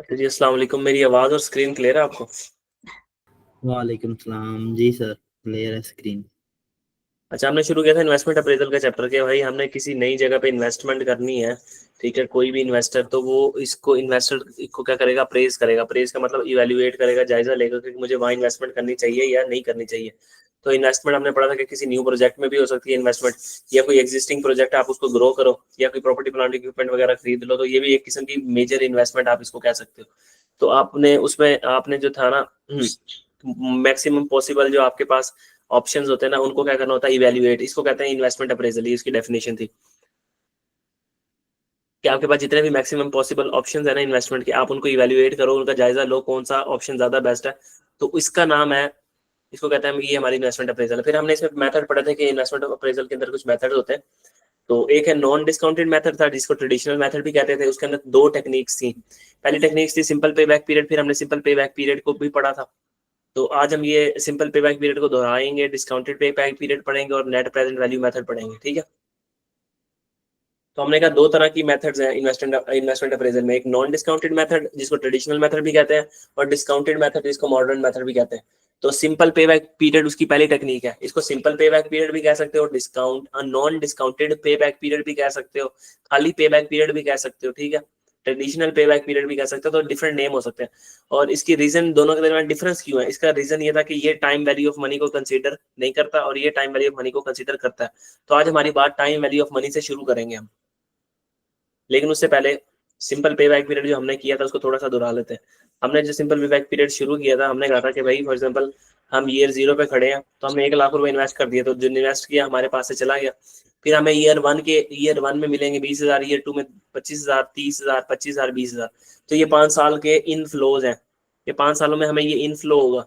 जी अस्सलाम वालेकुम। मेरी आवाज़ और स्क्रीन क्लियर है आपको? वालेकुम सलाम जी सर, क्लियर है स्क्रीन। अच्छा, हमने शुरू किया था इन्वेस्टमेंट अप्रेजल का चैप्टर के भाई हमने किसी नई जगह पे इन्वेस्टमेंट करनी है। ठीक है, कोई भी इन्वेस्टर तो वो इसको इन्वेस्टर को क्या करेगा, प्रेज करेगा। प्रेज का मतलब इवैल्यूएट करेगा, जायजा लेगा कि मुझे वहाँ इन्वेस्टमेंट करनी चाहिए या नहीं करनी चाहिए। तो इन्वेस्टमेंट हमने पढ़ा था कि किसी न्यू प्रोजेक्ट में भी हो सकती है इन्वेस्टमेंट, या कोई एग्जिस्टिंग प्रोजेक्ट आप उसको ग्रो करो, या कोई प्रॉपर्टी प्लांट इक्विपमेंट वगैरह खरीद लो, तो ये भी एक किस्म की मेजर इन्वेस्टमेंट आप इसको कह सकते हो। तो आपने उसमें आपने जो था ना, मैक्सिमम पॉसिबल जो आपके पास ऑप्शंस होते हैं ना, उनको क्या करना होता है, इवैल्यूएट। इसको कहते हैं इन्वेस्टमेंट अप्रेजल, ये इसकी डेफिनेशन थी कि आपके पास जितने भी मैक्सिमम पॉसिबल ऑप्शंस है ना इन्वेस्टमेंट के, आप उनको इवैल्यूएट करो, उनका जायजा लो कौन सा ऑप्शन ज्यादा बेस्ट है। तो इसका नाम है, इसको कहते हैं, ये हमारी इन्वेस्टमेंट अप्रेजल है। फिर हमने इसमें मेथड पढ़े थे कि इन्वेस्टमेंट अप्रेजल के अंदर कुछ मेथड होते हैं। तो एक है नॉन डिस्काउंटेड मेथड था, जिसको ट्रेडिशनल मेथड भी कहते थे। उसके अंदर दो टेक्निक्स थी। पहली टेक्निक्स थी सिंपल पे बैक पीरियड, फिर हमने सिंपल पे बैक पीरियड को भी पढ़ा था। तो आज हम ये सिंपल पे बैक पीरियड को दोहराएंगे, डिस्काउंटेड पे बैक पीरियड पढ़ेंगे और नेट प्रेजेंट वैल्यू मेथड पढ़ेंगे। ठीक है, तो हमने कहा दो तरह की मेथड्स हैं इन्वेस्टमेंट अप्रेजल में। एक नॉन डिस्काउंटेड मेथड जिसको ट्रेडिशनल मेथड भी कहते हैं, और डिस्काउंटेड मेथड जिसको मॉडर्न मेथड भी कहते हैं। तो सिंपल पे बैक पीरियड उसकी पहली टेक्निक है। इसको सिंपल पे बैक पीरियड भी कह सकते हो, discount non discounted pay back period भी कह सकते हो, खाली पे बैक पीरियड भी कह सकते हो। ठीक है, ट्रेडिशनल पे बैक पीरियड भी कह सकते हो, तो डिफरेंट नेम हो सकते हैं। और इसकी रीजन दोनों के दरमियान डिफरेंस क्यों है, इसका रीजन ये था कि ये टाइम वैल्यू ऑफ मनी को कंसीडर नहीं करता और ये टाइम वैल्यू ऑफ मनी को कंसीडर करता है। तो आज हमारी बात टाइम वैल्यू ऑफ मनी से शुरू करेंगे हम, लेकिन उससे पहले सिंपल पे बैक पीरियड जो हमने किया था उसको थोड़ा सा दोहरा लेते हैं। हमने जो सिंपल पे बैक पीरियड शुरू किया था, हमने कहा था कि भाई फॉर एग्जांपल हम ईयर 0 पे खड़े हैं, तो हमने 1 लाख रुपए इन्वेस्ट कर दिया, तो जो इन्वेस्ट किया हमारे पास से चला गया। फिर हमें ईयर 1 में मिलेंगे 20,000, ईयर 2 में 25,000, 30,000, 25,000, 20,000। तो ये 5 साल के इनफ्लोज हैं। ये 5 सालों में हमें ये इनफ्लो होगा।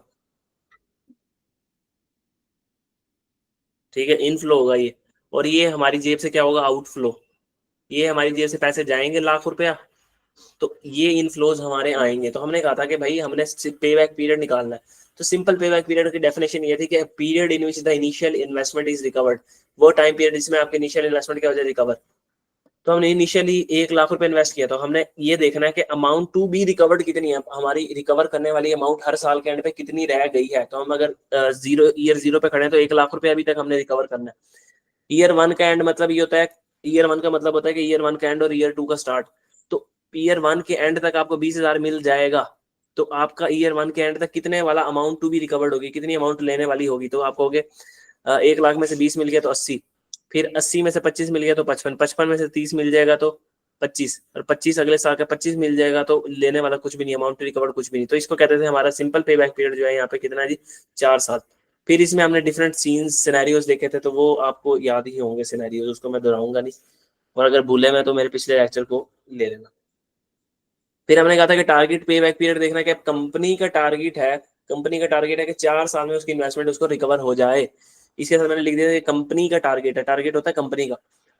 ठीक है, इनफ्लो होगा ये। और ये हमारी जेब से क्या होगा, आउटफ्लो। ये हमारी जेब से पैसे जाएंगे लाख रुपया, तो ये इनफ्लोज हमारे आएंगे। तो हमने कहा था कि भाई हमने पे बैक पीरियड निकालना है। तो सिंपल पे बैक पीरियड की डेफिनेशन ये थी कि period in which the initial investment is recovered. वो टाइम पीरियड जिसमें आपके इनिशियल इन्वेस्टमेंट क्या हो जाए, रिकवर। तो हमने इनिशियली 1 लाख रुपए इन्वेस्ट किया, तो हमने ये देखना है कि अमाउंट टू बी रिकवर्ड कितनी है, हमारी रिकवर करने वाली अमाउंट हर साल के एंड पे कितनी रह गई है। तो हम अगर ईयर 0 पे खड़े हैं तो 1 लाख रुपए अभी तक हमने रिकवर करना है। ईयर 1 का एंड मतलब ये होता है, ईयर 1 का मतलब होता है कि ईयर 1 का एंड और ईयर 2 का स्टार्ट। तो ईयर 1 के एंड तक आपको 20,000 मिल जाएगा। तो आपका ईयर 1 के एंड तक कितने वाला अमाउंट टू भी रिकवर्ड होगी, कितनी अमाउंट लेने वाली होगी। तो आप कहोगे 1 लाख में से 20 मिल गया तो 80, फिर 80 में से 25 मिल गया तो 55, 55 में से 30 मिल जाएगा तो 25, और 25 अगले साल का 25 मिल जाएगा, तो लेने वाला कुछ भी नहीं, अमाउंट रिकवर्ड कुछ भी नहीं। तो इसको कहते थे हमारा सिंपल पे बैक पीरियड जो है यहाँ पे कितना है जी, 4 साल। फिर इसमें हमने डिफरेंट सीन्स सिनेरियोज देखे थे, तो वो आपको याद ही होंगे सिनेरियोज, उसको मैं दोहराऊंगा नहीं। और अगर भूले मैं तो मेरे पिछले लेक्चर को ले लेना। फिर हमने कहा था कि टारगेट पे बैक पीरियड देखना, कि कंपनी का टारगेट है, कंपनी का टारगेट है कि 4 साल में उसकी इन्वेस्टमेंट उसको रिकवर हो जाए। इसके साथ मैंने लिख दिया कि कंपनी का टारगेट है, टारगेट होता है कंपनी का।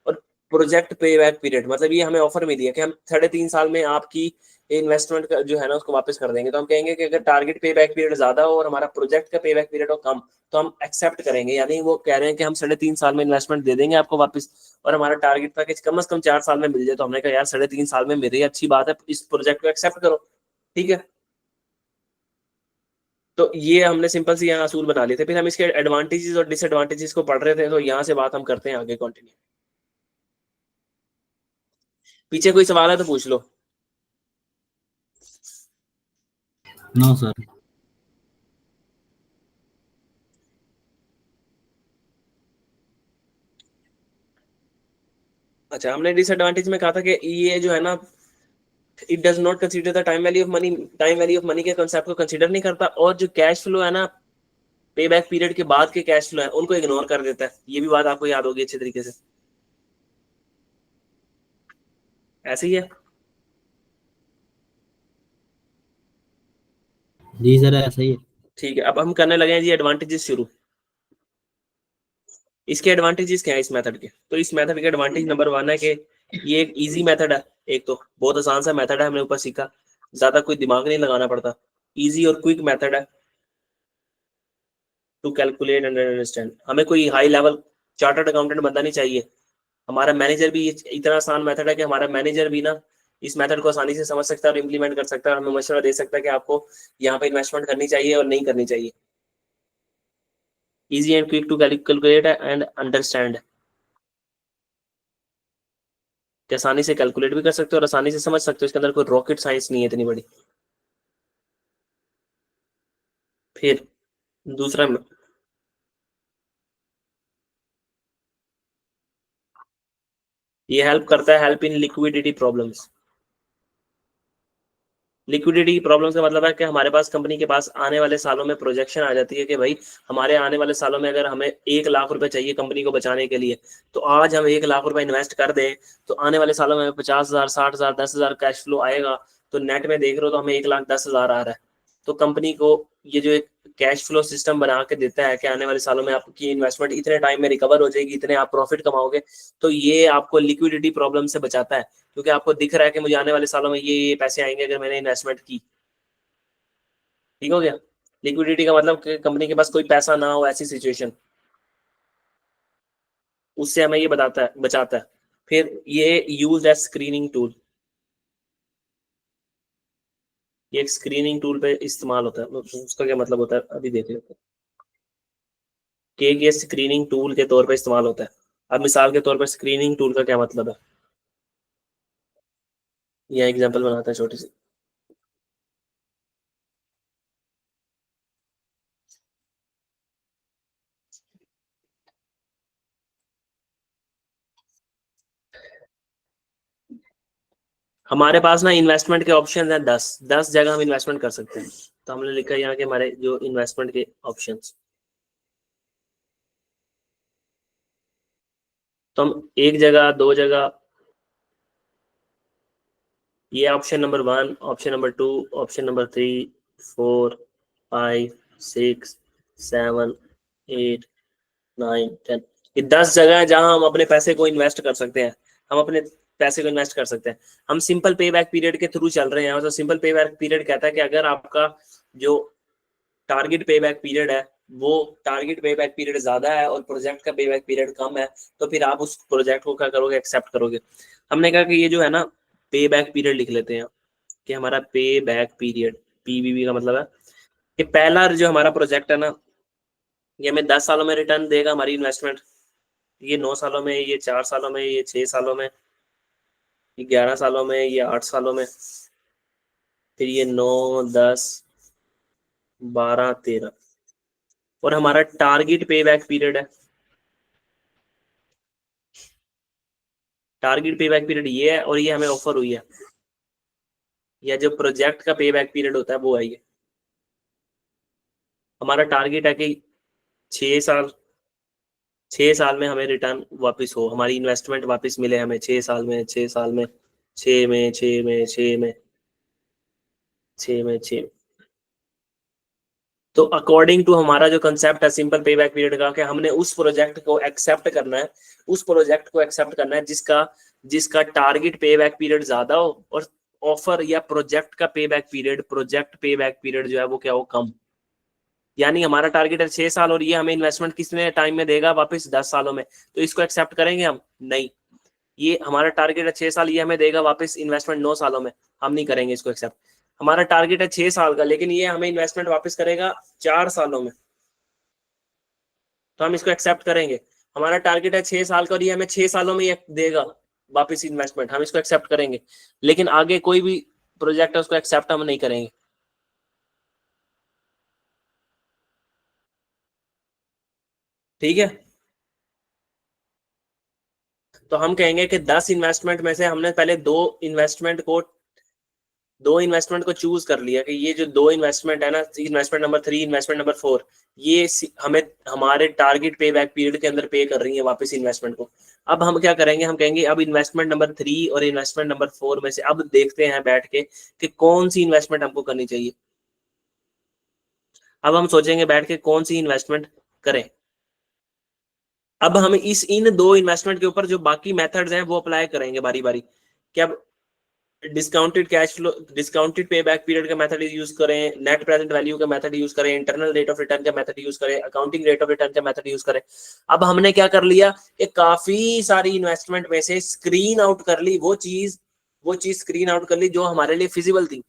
और प्रोजेक्ट पे बैक पीरियड मतलब ये हमें ऑफर में दिया कि हम 3.5 साल में आपकी इन्वेस्टमेंट का जो है ना उसको वापस कर देंगे। तो हम कहेंगे कि अगर टारगेट पे बैक पीरियड ज्यादा हो और हमारा प्रोजेक्ट का पे बैक पीरियड हो कम, तो हम एक्सेप्ट करेंगे। यानी वो कह रहे हैं कि हम 3.5 साल में इन्वेस्टमेंट दे देंगे आपको वापस, और हमारा टारगेट था कि कम से कम 4 साल में मिल जाए। तो हमने कहा यार 3.5 साल में मेरी अच्छी बात है, इस प्रोजेक्ट को एक्सेप्ट करो। ठीक है, तो ये हमने सिंपल सी यहाँ असूल बना लिए थे। फिर हम इसके एडवांटेजेस और डिसएडवांटेजेस को पढ़ रहे थे, तो यहाँ से बात हम करते हैं आगे कंटिन्यू। पीछे कोई सवाल है तो पूछ लो। No sir. अच्छा, हमने डिसएडवांटेज में कहा था कि ये जो है ना, it does not consider the time value of money, time value of money के कॉन्सेप्ट को कंसीडर नहीं करता। और जो कैश फ्लो है ना, पे बैक पीरियड के बाद के कैश फ्लो है उनको इग्नोर कर देता है। ये भी बात आपको याद होगी अच्छे तरीके से, ऐसे ही है। जी सर, ऐसा ही है। ठीक है, अब हम करने लगे हैं जी एडवांटेजेस शुरू। इसके एडवांटेजेस क्या है इस मेथड के, तो इस मेथड के एडवांटेज नंबर 1 है कि ये एक इजी मेथड है। एक तो बहुत आसान सा मेथड है, हमने ऊपर सीखा, ज्यादा कोई दिमाग नहीं लगाना पड़ता। इजी और क्विक मेथड है टू कैलकुलेट एंड अंडरस्टैंड। हमें कोई हाई लेवल चार्टर्ड अकाउंटेंट बंदा नहीं चाहिए। हमारा मैनेजर भी इतना आसान मेथड है कि हमारा मैनेजर भी ना इस मेथड को आसानी से समझ सकता है और इम्प्लीमेंट कर सकता है और हमें मशवरा दे सकता है कि आपको यहाँ पे इन्वेस्टमेंट करनी चाहिए और नहीं करनी चाहिए। Easy and quick to calculate and understand, कि आसानी से कैलकुलेट भी कर सकते हो और आसानी से समझ सकते हो, इसके अंदर कोई रॉकेट साइंस नहीं है इतनी बड़ी। फिर दूसरा, ये हेल्प करता है, help in liquidity problems. Liquidity problems का मतलब है कि हमारे पास कंपनी के पास आने वाले सालों में प्रोजेक्शन आ जाती है कि भाई हमारे आने वाले सालों में अगर हमें 1 लाख रुपए चाहिए कंपनी को बचाने के लिए, तो आज हम 1 लाख रुपए इन्वेस्ट कर दें तो आने वाले सालों में 50,000, 60,000, 10,000 कैश फ्लो आएगा। तो नेट में देख रहे हो तो हमें 1,10,000 आ रहा है। तो कंपनी को ये जो एक कैश फ्लो सिस्टम बना के देता है कि आने वाले सालों में आपकी इन्वेस्टमेंट इतने टाइम में रिकवर हो जाएगी, इतने आप प्रॉफिट कमाओगे, तो ये आपको लिक्विडिटी प्रॉब्लम से बचाता है, क्योंकि आपको दिख रहा है कि मुझे आने वाले सालों में ये पैसे आएंगे अगर मैंने इन्वेस्टमेंट की। ठीक हो गया। लिक्विडिटी का मतलब कि कंपनी के पास कोई पैसा ना हो, ऐसी सिचुएशन, उससे हमें ये बताता है, बचाता है। फिर ये यूज एज स्क्रीनिंग टूल, ये एक स्क्रीनिंग टूल पे इस्तेमाल होता है। उसका क्या मतलब होता है अभी देख लेते हैं कि ये स्क्रीनिंग टूल के तौर पे इस्तेमाल होता है। अब मिसाल के तौर पर स्क्रीनिंग टूल का क्या मतलब है, यह एग्जांपल बनाता है छोटी सी। हमारे पास ना इन्वेस्टमेंट के ऑप्शन है 10 जगह हम इन्वेस्टमेंट कर सकते हैं। तो हमने लिखा है यहाँ के हमारे जो इन्वेस्टमेंट के ऑप्शंस, तो हम एक जगह, दो जगह, ये option number 1, option number 2, option number 3, 4, 5, 6, 7, 8, 9, 10, ये 10 जगह है जहां हम अपने पैसे को इन्वेस्ट कर सकते हैं। हम अपने पैसे को इन्वेस्ट कर सकते हैं। हम सिंपल पे बैक पीरियड के थ्रू चल रहे हैं। तो सिंपल पे बैक पीरियड कहता है कि अगर आपका जो टारगेट पे बैक पीरियड है वो टारगेट पे बैक पीरियड ज्यादा है और प्रोजेक्ट का पे बैक पीरियड कम है, तो फिर आप उस प्रोजेक्ट को क्या करोगे, एक्सेप्ट करोगे। हमने कहा कि ये जो है ना, पे बैक पीरियड लिख लेते हैं कि हमारा पे बैक पीरियड, पीबीबी का मतलब है कि पहला जो हमारा प्रोजेक्ट है ना, ये हमें 10 सालों में रिटर्न देगा हमारी इन्वेस्टमेंट। ये 9 सालों में, ये 4 सालों में, ये 6 सालों में, ये 11 सालों में, ये 8 सालों में, फिर ये 9, 10, 12, 13, और हमारा टारगेट पे बैक पीरियड है। टारगेट पे बैक पीरियड ये है और ये हमें ऑफर हुई है, या जो प्रोजेक्ट का पे बैक पीरियड होता है वो है ये। हमारा टारगेट है कि 6 साल, 6 साल में हमें रिटर्न वापस हो, हमारी इन्वेस्टमेंट वापस मिले हमें 6 साल में, 6 साल में, 6 में, 6 में, 6 में, 6 में, 6। तो अकॉर्डिंग टू हमारा जो कंसेप्ट है सिंपल पे बैक पीरियड का, कि हमने उस प्रोजेक्ट को एक्सेप्ट करना है, उस प्रोजेक्ट को एक्सेप्ट करना है जिसका जिसका टारगेट पे बैक पीरियड ज्यादा हो और ऑफर या प्रोजेक्ट का पे बैक पीरियड, प्रोजेक्ट पे बैक पीरियड जो है वो क्या हो, कम। यानी हमारा टारगेट है 6 साल और ये हमें इन्वेस्टमेंट कितने टाइम में देगा वापस, 10 सालों में, तो इसको एक्सेप्ट करेंगे हम? नहीं। ये हमारा टारगेट है 6 साल, ये हमें देगा वापस इन्वेस्टमेंट 9 सालों में, हम नहीं करेंगे इसको एक्सेप्ट। हमारा टारगेट है 6 साल का, लेकिन ये हमें इन्वेस्टमेंट वापस करेगा 4 सालों में, तो हम इसको एक्सेप्ट करेंगे। हमारा टारगेट है 6 साल का और ये हमें 6 सालों में ये देगा वापस इन्वेस्टमेंट, हम इसको एक्सेप्ट करेंगे। लेकिन आगे कोई भी प्रोजेक्ट है उसको एक्सेप्ट हम नहीं करेंगे। ठीक है। तो हम कहेंगे कि 10 इन्वेस्टमेंट में से हमने पहले दो इन्वेस्टमेंट को चूज कर लिया कि ये जो दो इन्वेस्टमेंट है ना, इन्वेस्टमेंट नंबर 3, इन्वेस्टमेंट नंबर 4, ये हमें हमारे टारगेट पे बैक पीरियड के अंदर पे कर रही है वापस इन्वेस्टमेंट को। अब हम क्या करेंगे, हम कहेंगे अब इन्वेस्टमेंट नंबर 3 और इन्वेस्टमेंट नंबर 4 में से अब देखते हैं बैठ के कि कौन सी इन्वेस्टमेंट हमको करनी चाहिए। अब हम सोचेंगे बैठ के कौन सी इन्वेस्टमेंट करें। अब हम इन दो इन्वेस्टमेंट के ऊपर जो बाकी मेथड्स हैं वो अप्लाई करेंगे बारी बारी, कि अब discounted cash flow, discounted pay back period का मेथड यूज करें, नेट प्रेजेंट वैल्यू का मेथड यूज करें, इंटरनल रेट ऑफ रिटर्न का मेथड यूज करें, अकाउंटिंग रेट ऑफ रिटर्न का मेथड यूज करें। अब हमने क्या कर लिया, एक काफी सारी इन्वेस्टमेंट में से स्क्रीन आउट कर ली वो चीज वो चीज स्क्रीन आउट कर ली जो हमारे लिए फिजिबल थी।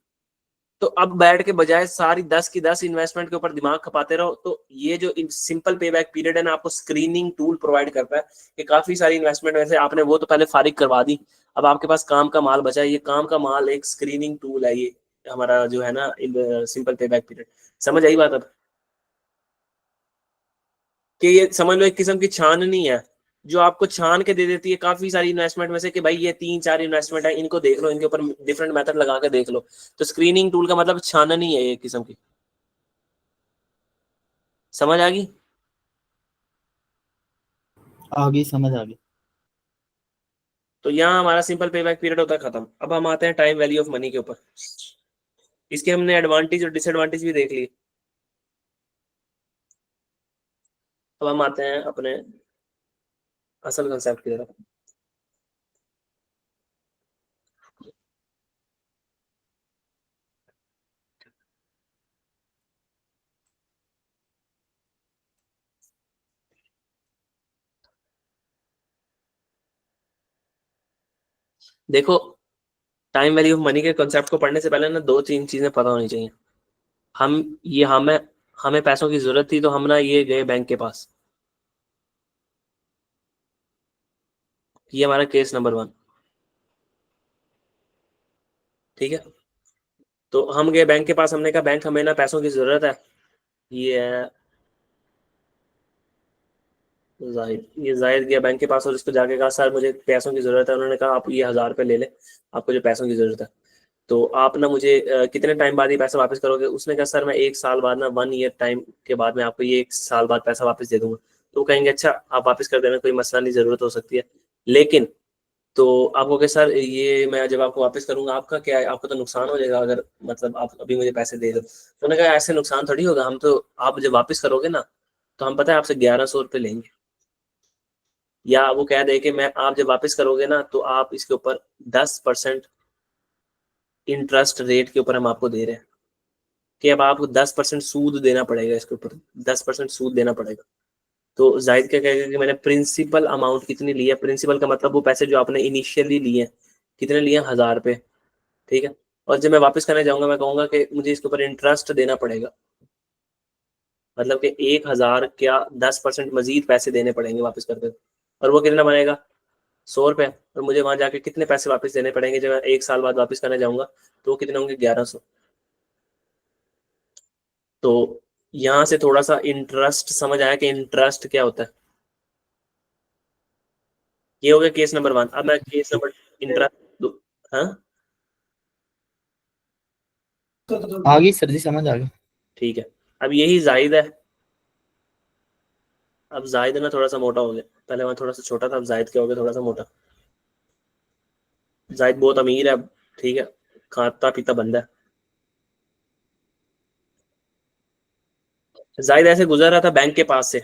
तो अब बैठ के बजाय सारी 10 की 10 इन्वेस्टमेंट के ऊपर दिमाग खपाते रहो, तो ये जो सिंपल पे बैक पीरियड है ना, आपको स्क्रीनिंग टूल प्रोवाइड करता है कि काफी सारी इन्वेस्टमेंट वैसे आपने वो तो पहले फारिग करवा दी, अब आपके पास काम का माल बचा है। ये काम का माल एक स्क्रीनिंग टूल है, ये हमारा जो है ना सिंपल पे बैक पीरियड। समझ आई बात अब? कि ये समझ लो एक किस्म की छाननी है जो आपको छान के दे देती है काफी सारी इन्वेस्टमेंट में से कि भाई ये 3-4 इन्वेस्टमेंट है, इनको देख लो, इनके ऊपर डिफरेंट मेथड लगा के देख लो। तो स्क्रीनिंग टूल का मतलब छाननी है एक किस्म की। समझ आ गई? आगे समझ आ गई। तो यहाँ हमारा सिंपल पे बैक पीरियड होता है खत्म। अब हम आते हैं टाइम वैल्यू ऑफ मनी के ऊपर। इसके हमने एडवांटेज और डिसएडवांटेज भी देख लिए। अब हम आते हैं अपने असल कंसेप्ट की तरफ। देखो, टाइम वैल्यू ऑफ मनी के कंसेप्ट को पढ़ने से पहले ना 2-3 चीजें पता होनी चाहिए। हम ये हमें हमें पैसों की जरूरत थी, तो हम ना ये गए बैंक के पास। ये हमारा केस नंबर 1। ठीक है, तो हम गए बैंक के पास, हमने कहा बैंक हमें ना पैसों की जरूरत है। ये है जाहिद। ये जाहिद गया बैंक के पास और इसको जाके कहा सर मुझे पैसों की जरूरत है। उन्होंने कहा आप ये 1000 रुपये ले ले, आपको जो पैसों की जरूरत है। तो आप ना मुझे कितने टाइम बाद ये पैसा वापस करोगे? उसने कहा सर मैं 1 साल बाद ना 1 ईयर टाइम के बाद मैं आपको ये 1 साल बाद पैसा वापस दे दूंगा। तो वो कहेंगे अच्छा आप वापस कर देना, कोई मसला नहीं, जरूरत हो सकती है। लेकिन तो आप कहोगे सर ये मैं जब आपको वापस करूंगा आपका क्या है, आपको तो नुकसान हो जाएगा अगर मतलब आप अभी मुझे पैसे दे दो। तो उन्होंने कहा ऐसे नुकसान थोड़ी होगा, हम तो आप जब वापस करोगे ना तो हम पता है आपसे 1100 रुपये लेंगे। या वो कह दे कि मैं आप जब वापस करोगे ना तो आप इसके ऊपर 10% इंटरेस्ट रेट के ऊपर हम आपको दे रहे हैं कि अब आपको 10% सूद देना पड़ेगा, इसके ऊपर 10% सूद देना पड़ेगा। तो जाहिद क्या कहेगा कि मैंने प्रिंसिपल अमाउंट कितनी ली है? प्रिंसिपल का मतलब वो पैसे जो आपने इनिशियली लिए हैं, कितने लिए हैं? 1000 रुपये। ठीक है, और जब मैं वापस करने जाऊंगा मैं कहूंगा कि मुझे इसके ऊपर इंटरेस्ट देना पड़ेगा, मतलब कि 1000 क्या 10% मजीद पैसे देने पड़ेंगे वापस करके। और वो कितना बनेगा? 100 रुपये। और मुझे वहां जाके कितने पैसे वापस देने पड़ेंगे जब मैं 1 साल बाद वापस करने जाऊंगा? तो वो कितने होंगे? 1100। तो यहाँ से थोड़ा सा इंटरेस्ट समझ आया कि इंटरेस्ट क्या होता है। ये हो गया केस नंबर 1। अब मैं केस नंबर इंटरेस्ट। हाँ आगे सर जी समझ आ गई। ठीक है, अब यही जाहिद है। अब जाहिद ना थोड़ा सा मोटा हो गया, पहले वहां थोड़ा सा छोटा था, अब जाहिद क्या हो गया? थोड़ा सा मोटा। जाहिद बहुत अमीर है। ठीक है, खाता पीता बंदा है। जाहिद ऐसे गुजर रहा था बैंक के पास से,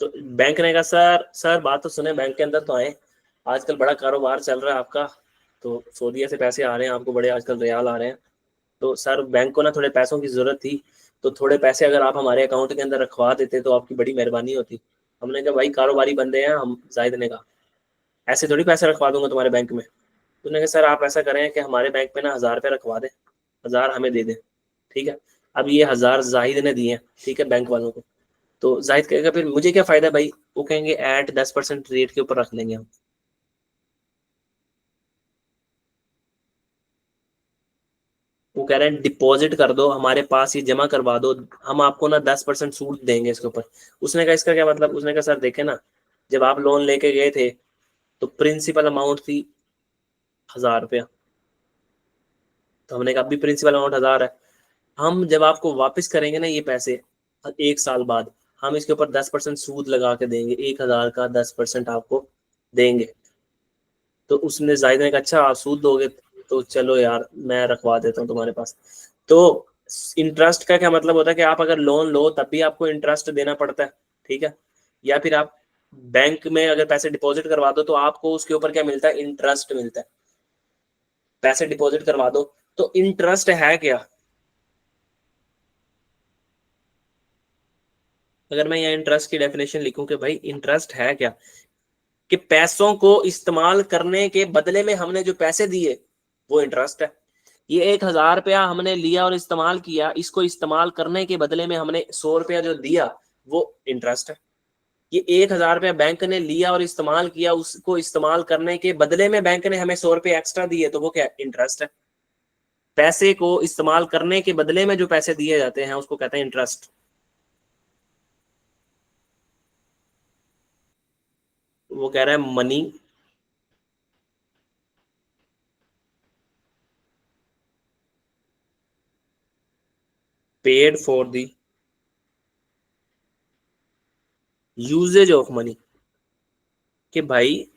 तो बैंक ने कहा सर सर बात तो सुने, बैंक के अंदर तो आए, आजकल बड़ा कारोबार चल रहा है आपका, तो सऊदीया से पैसे आ रहे हैं आपको, बड़े आजकल रियाल आ रहे हैं। तो सर बैंक को ना थोड़े पैसों की जरूरत थी, तो थोड़े पैसे अगर आप हमारे अकाउंट के अंदर रखवा देते तो आपकी बड़ी मेहरबानी होती। हमने कहा भाई कारोबारी बंदे हैं हम। जाहिद ने कहा ऐसे थोड़ी पैसे रखवा दूंगा तुम्हारे बैंक में। तो उन्होंने कहा सर आप ऐसा करें कि हमारे बैंक में ना 1000 रुपये रखवा दें, 1000 हमें दे दें। ठीक है, अब ये 1000 जाहिद ने दिए हैं, ठीक है, बैंक वालों को। तो जाहिद कहेगा फिर मुझे क्या फायदा भाई? वो कहेंगे एट 10% रेट के ऊपर रख लेंगे हम। वो कह रहे हैं डिपॉजिट कर दो हमारे पास, ये जमा करवा दो, हम आपको ना 10% सूद देंगे इसके ऊपर। उसने कहा इसका क्या मतलब? उसने कहा सर देखे ना, जब आप लोन लेके गए थे तो प्रिंसिपल अमाउंट थी 1000 रुपया, तो हमने कहा अभी प्रिंसिपल अमाउंट 1000 है। हम जब आपको वापस करेंगे ना ये पैसे 1 साल बाद, हम इसके ऊपर 10% सूद लगा के देंगे, 1000 का 10% आपको देंगे। तो उसने जाहिद ने कहा अच्छा आप सूद दोगे, तो चलो यार मैं रखवा देता हूँ तुम्हारे पास। तो इंटरेस्ट का क्या मतलब होता है कि आप अगर लोन लो तब भी आपको इंटरेस्ट देना पड़ता है। ठीक है, या फिर आप बैंक में अगर पैसे डिपॉजिट करवा दो तो आपको उसके ऊपर क्या मिलता है? इंटरेस्ट मिलता है। पैसे डिपॉजिट करवा दो तो इंटरेस्ट है क्या? अगर मैं यहाँ इंटरेस्ट की डेफिनेशन लिखूं कि भाई इंटरेस्ट है क्या, कि पैसों को इस्तेमाल करने के बदले में हमने जो पैसे दिए वो इंटरेस्ट है। ये 1,000 रुपया हमने लिया और इस्तेमाल किया, इसको इस्तेमाल करने के बदले में हमने 100 रुपया जो दिया वो इंटरेस्ट है। ये 1,000 रुपया बैंक ने लिया और इस्तेमाल किया, उसको इस्तेमाल करने के बदले में बैंक ने हमें 100 रुपये एक्स्ट्रा दिए, तो वो क्या इंटरेस्ट है। पैसे को इस्तेमाल करने के बदले में जो पैसे दिए जाते हैं उसको कहते हैं इंटरेस्ट। वो कह रहा है money paid for the uses of money, कि भाई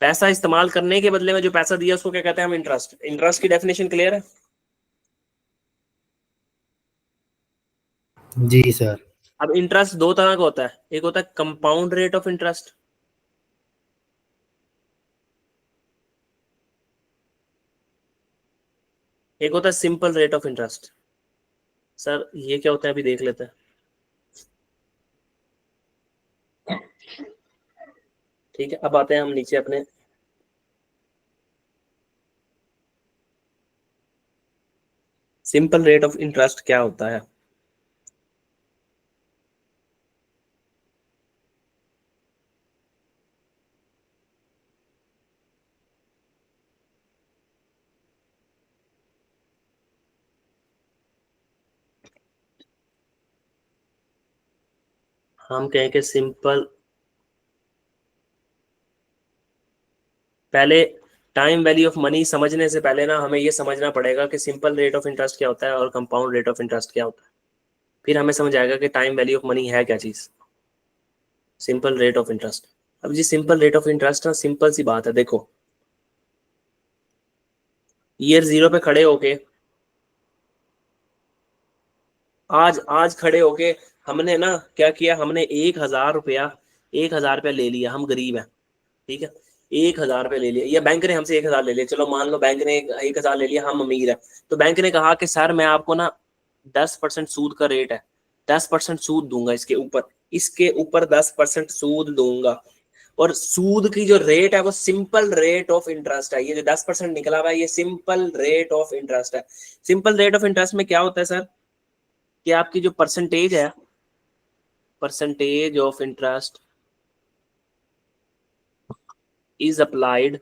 पैसा इस्तेमाल करने के बदले में जो पैसा दिया उसको क्या कहते हैं हम इंटरेस्ट। इंटरेस्ट की डेफिनेशन क्लियर है? जी सर। अब इंटरेस्ट दो तरह का होता है, एक होता है कंपाउंड रेट ऑफ इंटरेस्ट, एक होता है simple rate of interest. Sir ये क्या होता है अभी देख लेते हैं। ठीक है, अब आते हैं हम नीचे अपने सिंपल रेट ऑफ इंटरेस्ट क्या होता है। हम कहें कि सिंपल, पहले टाइम वैल्यू ऑफ मनी समझने से पहले ना हमें ये समझना पड़ेगा कि सिंपल रेट ऑफ इंटरेस्ट क्या होता है और कंपाउंड रेट ऑफ इंटरेस्ट क्या होता है। फिर हमें समझ आएगा कि टाइम वैल्यू ऑफ मनी है क्या चीज, सिंपल रेट ऑफ इंटरेस्ट। अब जी सिंपल रेट ऑफ इंटरेस्ट ना सिंपल सी बात है। देखो ईयर 0 पे खड़े होके आज खड़े होके हमने ना क्या किया, हमने 1,000 रुपया ले लिया। हम गरीब हैं, ठीक है, 1,000 रुपया ले लिया, या बैंक ने हमसे 1,000 ले लिया। चलो मान लो बैंक ने 1,000 ले लिया, हम अमीर है, तो बैंक ने कहा कि सर मैं आपको ना 10% सूद का रेट है, 10% सूद दूंगा, इसके ऊपर 10% सूद दूंगा। और सूद की जो रेट है वो सिंपल रेट ऑफ इंटरेस्ट है। ये जो 10% निकला हुआ है ये सिंपल रेट ऑफ इंटरेस्ट है। सिंपल रेट ऑफ इंटरेस्ट में क्या होता है सर, कि आपकी जो परसेंटेज है, percentage of interest is applied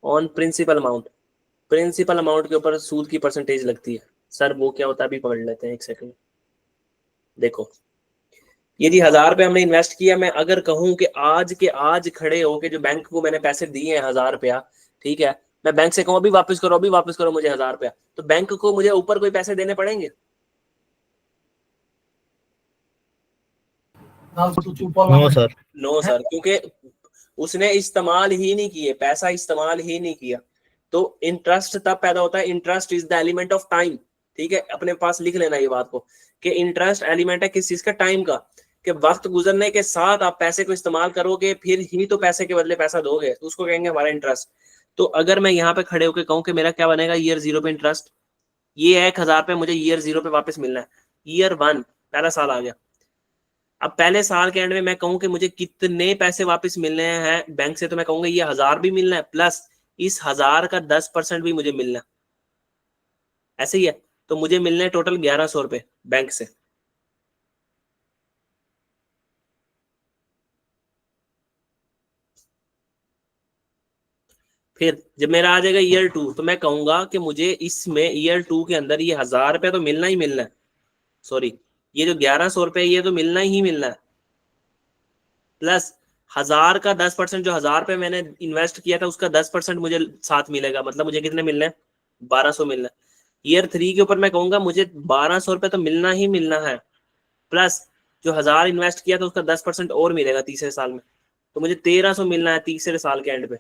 on principal amount. Principal amount के ऊपर सूद की परसेंटेज लगती है। सर वो क्या होता है अभी पकड़ लेते हैं, एक सेकंड। देखो यदि 1,000 रुपये हमने इन्वेस्ट किया, मैं अगर कहूं कि आज खड़े होके जो बैंक को मैंने पैसे दिए हैं 1,000 रुपया, ठीक है, मैं बैंक से कहूं अभी वापस करो मुझे 1,000 रुपया, तो बैंक को मुझे ऊपर कोई पैसे देने पड़ेंगे? No sir. नो सर, क्योंकि उसने इस्तेमाल ही नहीं किए, पैसा इस्तेमाल ही नहीं किया। तो इंटरेस्ट तब पैदा होता है, interest is the element of time. ठीक है, अपने पास लिख लेना ये बात को, कि इंटरेस्ट एलिमेंट है किस चीज का, टाइम का। कि वक्त गुजरने के साथ आप पैसे को इस्तेमाल करोगे, फिर ही तो पैसे के बदले पैसा दोगे, तो उसको कहेंगे हमारा इंटरेस्ट। तो अगर मैं यहाँ पे खड़े होकर कहूँ कि मेरा क्या बनेगा, ईयर 0 पे इंटरेस्ट, ये है 1,000 पे, मुझे ईयर 0 पे वापस मिलना है। ईयर 1 पहला साल आ गया। अब पहले साल के एंड में मैं कहूँ कि मुझे कितने पैसे वापस मिलने हैं बैंक से, तो मैं कहूंगा ये 1,000 भी मिलना है, प्लस इस 1,000 का 10% भी मुझे मिलना है। ऐसे ही है, तो मुझे मिलने हैं टोटल 1,100 रुपए बैंक से। फिर जब मेरा आ जाएगा ईयर 2, तो मैं कहूंगा कि मुझे इसमें ईयर 2 के अंदर ये 1,000 रुपया तो मिलना ही मिलना है, सॉरी ये जो 1,100 रुपये ये तो मिलना ही मिलना है, प्लस 1,000 का 10%, जो 1,000 रुपये मैंने इन्वेस्ट किया था उसका 10% मुझे साथ मिलेगा, मतलब मुझे कितने मिलने हैं, 1,200 मिलना है। ईयर 3 के ऊपर मैं कहूंगा मुझे 1,200 रुपये तो मिलना ही मिलना है, प्लस जो 1,000 इन्वेस्ट किया था उसका 10% और मिलेगा तीसरे साल में, तो मुझे 1,300 मिलना है तीसरे साल के एंड पे।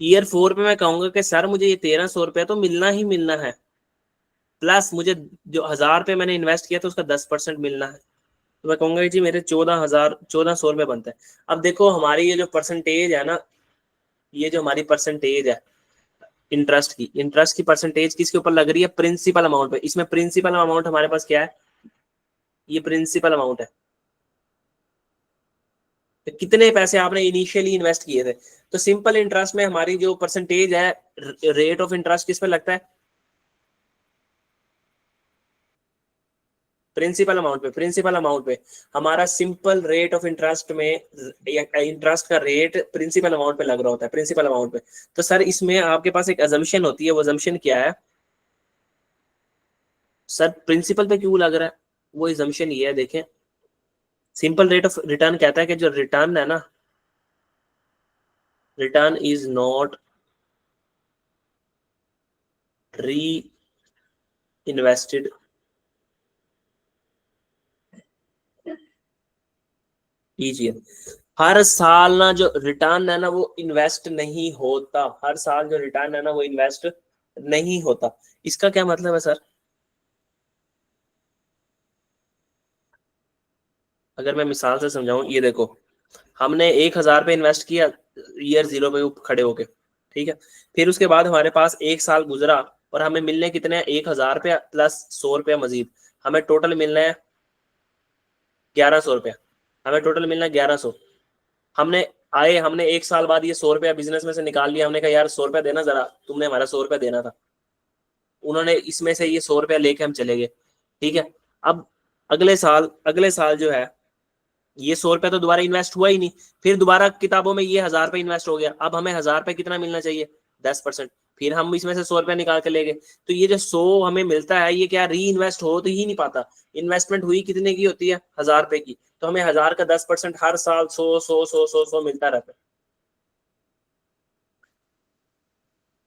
ईयर 4 पे मैं कहूंगा कि सर मुझे ये 1,300 रुपया तो मिलना ही मिलना है, प्लस मुझे जो 1,000 रुपये मैंने इन्वेस्ट किया था उसका 10% मिलना है, तो मैं कहूंगा जी मेरे 1,400 रुपये बनते हैं। अब देखो हमारी ये जो परसेंटेज है ना, ये जो हमारी परसेंटेज है, इंटरेस्ट की परसेंटेज किसके ऊपर लग रही है? प्रिंसिपल अमाउंट पे। इसमें प्रिंसिपल अमाउंट हमारे पास क्या है? ये प्रिंसिपल अमाउंट है। तो कितने पैसे आपने इनिशियली इन्वेस्ट किए थे। तो सिंपल इंटरेस्ट में हमारी जो परसेंटेज है, रेट ऑफ इंटरेस्ट किस पे लगता है? प्रिंसिपल अमाउंट पे हमारा सिंपल रेट ऑफ इंटरेस्ट में इंटरेस्ट का रेट प्रिंसिपल अमाउंट पे लग रहा होता है, प्रिंसिपल अमाउंट पे। तो सर इसमें आपके पास एक अजम्पशन होती है, वो अजम्पशन क्या है सर? प्रिंसिपल पे क्यों लग रहा है? वो अजम्पशन ये है, देखें, सिंपल रेट ऑफ रिटर्न कहता है कि जो रिटर्न है ना, रिटर्न इज नॉट री इन्वेस्टेड ईच ईयर। हर साल ना जो रिटर्न है ना वो इन्वेस्ट नहीं होता, हर साल जो रिटर्न है ना वो इन्वेस्ट नहीं होता। इसका क्या मतलब है सर? अगर मैं मिसाल से समझाऊं, ये देखो, हमने 1,000 पे इन्वेस्ट किया ईयर 0 पे खड़े होके, ठीक है। फिर उसके बाद हमारे पास 1 साल गुजरा और हमें मिलने कितने हैं? 1,000 रुपया प्लस 100 रुपया मजीद। हमें टोटल मिलना है 1,100 रुपया। हमें टोटल मिलना है 1,100। हमने हमने 1 साल बाद ये 100 रुपया बिजनेस में से निकाल लिया। हमने कहा यार 100 रुपया देना, जरा तुमने हमारा 100 रुपया देना था। उन्होंने इसमें से ये 100 रुपया लेके हम चले गए, ठीक है। अब अगले साल जो है, ये 100 रुपया तो दोबारा इन्वेस्ट हुआ ही नहीं। फिर दोबारा किताबों में ये 1,000 रुपये इन्वेस्ट हो गया। अब हमें 1,000 रुपये कितना मिलना चाहिए? 10%। फिर हम इसमें से 100 रुपया निकाल के ले गए। तो ये जो 100 हमें मिलता है, ये क्या री इन्वेस्ट हो तो ही नहीं पाता। इन्वेस्टमेंट हुई कितने की होती है? 1,000 रुपये की। तो हमें 1,000 का 10% हर साल 100 मिलता रहता है।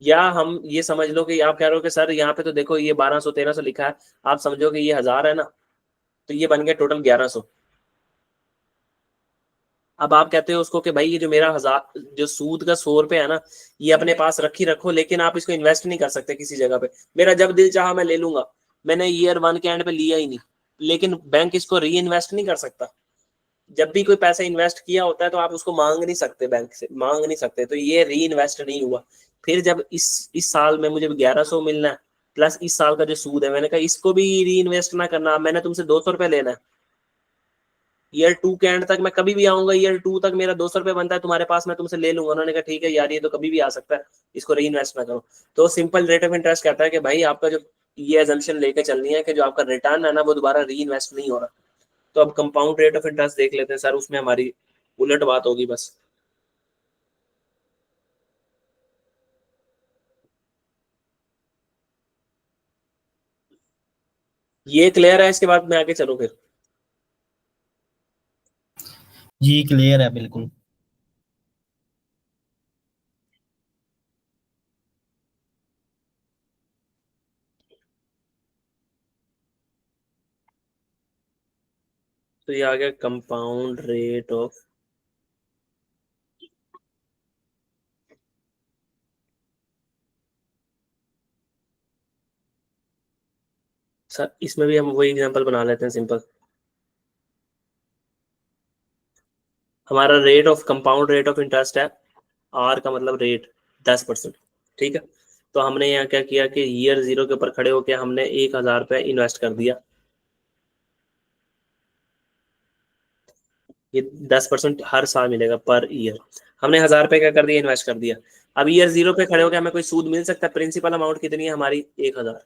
या हम ये समझ लो कि आप कह रहे हो कि सर यहाँ पे तो देखो ये 1,200 1,300 लिखा है, आप समझो कि ये 1,000 है ना, तो ये बन गया टोटल 1,100। अब आप कहते हो उसको कि भाई ये जो मेरा 1,000 जो सूद का 100 रुपये है ना, ये अपने पास रखी रखो, लेकिन आप इसको इन्वेस्ट नहीं कर सकते किसी जगह पे। मेरा जब दिल चाहा मैं ले लूंगा। मैंने ईयर 1 के एंड पे लिया ही नहीं, लेकिन बैंक इसको री इन्वेस्ट नहीं कर सकता। जब भी कोई पैसा इन्वेस्ट किया होता है तो आप उसको मांग नहीं सकते, बैंक से मांग नहीं सकते, तो ये री इन्वेस्ट नहीं हुआ। फिर जब इस साल में मुझे 1,100 मिलना है प्लस इस साल का जो सूद है, मैंने कहा इसको भी री इन्वेस्ट ना करना। मैंने तुमसे 200 रुपये लेना है, ईयर 2 के एंड तक मैं कभी भी आऊंगा, ईयर 2 तक मेरा 200 रुपये बनता है तुम्हारे पास, मैं तुमसे ले लूंगा। उन्होंने कहा ठीक है यार, ये तो कभी भी आ सकता है, इसको री इन्वेस्ट ना करो। तो सिंपल रेट ऑफ इंटरेस्ट कहता है कि भाई आपका जो ये एजम्पशन लेके चलनी है कि जो आपका रिटर्न है ना वो दोबारा री इन्वेस्ट नहीं हो रहा। तो अब कंपाउंड रेट ऑफ इंटरेस्ट देख लेते हैं सर, उसमें हमारी उलट बात होगी बस। ये क्लियर है? इसके बाद मैं आगे चलूं फिर? जी क्लियर है बिल्कुल। तो ये आ गया कंपाउंड रेट ऑफ, सर इसमें भी हम वही एग्जांपल बना लेते हैं सिंपल। हमारा rate of compound rate of interest है, आर का मतलब रेट, 10%, ठीक है। तो हमने यहाँ क्या किया कि ईयर 0 के ऊपर खड़े होकर हमने 1,000 रुपये इन्वेस्ट कर दिया। ये 10% हर साल मिलेगा पर ईयर। हमने 1,000 रुपये क्या कर दिया? इन्वेस्ट कर दिया। अब ईयर 0 पे खड़े होकर हमें कोई सूद मिल सकता है? प्रिंसिपल अमाउंट कितनी है हमारी? 1,000।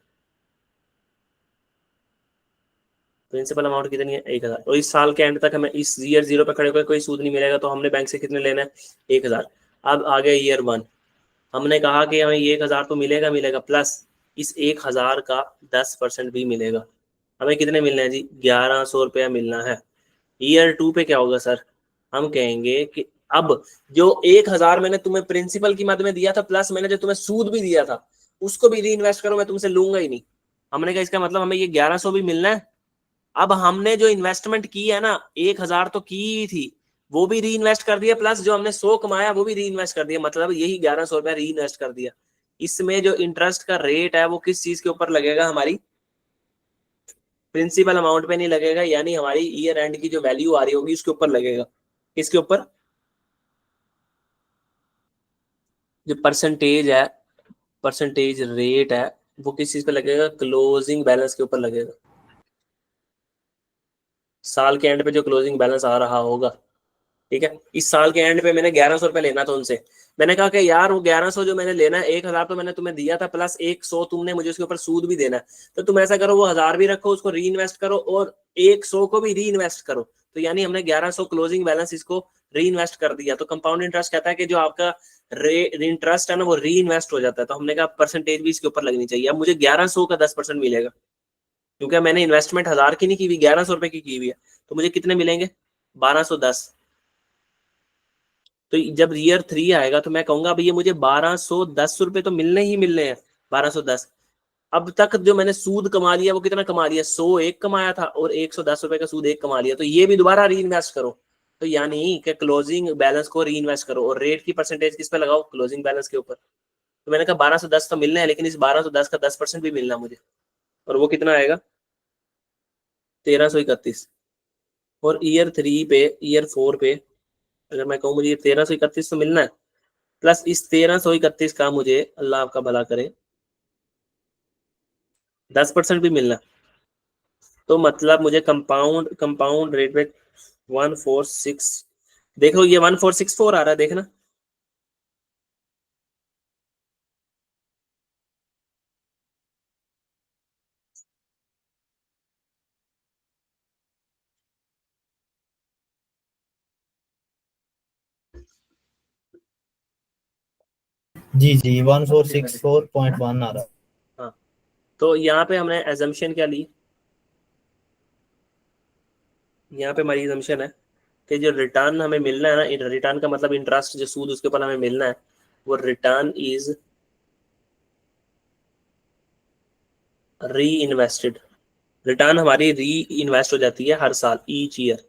प्रिंसिपल अमाउंट कितनी है? 1,000। और इस साल के एंड तक हमें इस ईयर 0 पे खड़े होकर कोई सूद नहीं मिलेगा, तो हमने बैंक से कितने लेना है? 1,000। अब आ गया ईयर 1। हमने कहा कि हमें ये 1,000 तो मिलेगा मिलेगा, प्लस इस 1,000 का 10% भी मिलेगा। हमें कितने मिलने हैं जी? 1,100 रुपया मिलना है। ईयर 2 पे क्या होगा सर? हम कहेंगे कि अब जो 1,000 मैंने तुम्हें प्रिंसिपल की मद में दिया था, प्लस मैंने जो तुम्हें सूद भी दिया था, उसको भी री इन्वेस्ट करो, मैं तुमसे लूंगा ही नहीं। हमने कहा इसका मतलब हमें ये 1,100 भी मिलना है। अब हमने जो इन्वेस्टमेंट की है ना, 1,000 तो की ही थी, वो भी री इन्वेस्ट कर दिया, प्लस जो हमने 100 कमाया वो भी री इन्वेस्ट कर दिया, मतलब यही 1,100 रुपया री इन्वेस्ट कर दिया। इसमें जो इंटरेस्ट का रेट है वो किस चीज के ऊपर लगेगा? हमारी प्रिंसिपल अमाउंट पे नहीं लगेगा, यानी हमारी ईयर एंड की जो वैल्यू आ रही होगी उसके ऊपर लगेगा। किसके ऊपर? जो परसेंटेज है परसेंटेज रेट है वो किस चीज पे लगेगा, क्लोजिंग बैलेंस के ऊपर लगेगा, साल के एंड पे जो क्लोजिंग बैलेंस आ रहा होगा। ठीक है, इस साल के एंड पे मैंने 1100 रुपये लेना था उनसे, मैंने कहा कि यार वो 1100 जो मैंने लेना है, 1000 तो मैंने तुम्हें दिया था प्लस 100 तुमने मुझे उसके ऊपर सूद भी देना है, तो तुम ऐसा करो वो 1000 भी रखो, उसको री इन्वेस्ट करो और 100 को भी री इन्वेस्ट करो। तो यानी हमने 1100 क्लोजिंग बैलेंस इसको री इन्वेस्ट कर दिया। तो कंपाउंड इंटरेस्ट कहता है कि जो आपका इंटरेस्ट है ना वो री इन्वेस्ट हो जाता है। तो हमने कहा परसेंटेज भी इसके ऊपर लगनी चाहिए। अब मुझे 1100 का 10% मिलेगा, क्योंकि मैंने इन्वेस्टमेंट 1000 की नहीं की हुई, 1100 रुपए की हुई है। तो मुझे कितने मिलेंगे, 1210। तो जब ईयर 3 आएगा तो मैं कहूंगा भैया मुझे 1210 रुपए तो मिलने ही मिलने हैं, 1210। अब तक जो मैंने सूद कमा लिया वो कितना कमा लिया, 101 कमाया था और 110 रुपए का सूद एक कमा लिया, तो ये भी दोबारा री इन्वेस्ट करो। तो यानी कि क्लोजिंग बैलेंस को री इन्वेस्ट करो और रेट की परसेंटेज किस पे लगाओ, क्लोजिंग बैलेंस के ऊपर। तो मैंने कहा 1210 तो मिलना है, लेकिन इस 1210 का 10% भी मिलना मुझे, और वो कितना आएगा, 1331। और ईयर 4 पे अगर मैं कहूँ मुझे 1331 तो मिलना है, प्लस इस 1331 का मुझे अल्लाह आपका भला करे 10% भी मिलना। तो मतलब मुझे कंपाउंड कंपाउंड रेट पे 146, देखो ये 1464 आ रहा है, देखना। जी जी 1464.1 आ रहा है। हाँ, तो यहाँ पे हमने एजम्पशन क्या ली, यहाँ पे हमारी एजम्पशन है कि जो रिटर्न हमें मिलना है ना, रिटर्न का मतलब इंटरेस्ट जो सूद उसके ऊपर हमें मिलना है, वो रिटर्न इज री इन्वेस्टेड। रिटर्न हमारी री इन्वेस्ट हो जाती है हर साल, ईच ईयर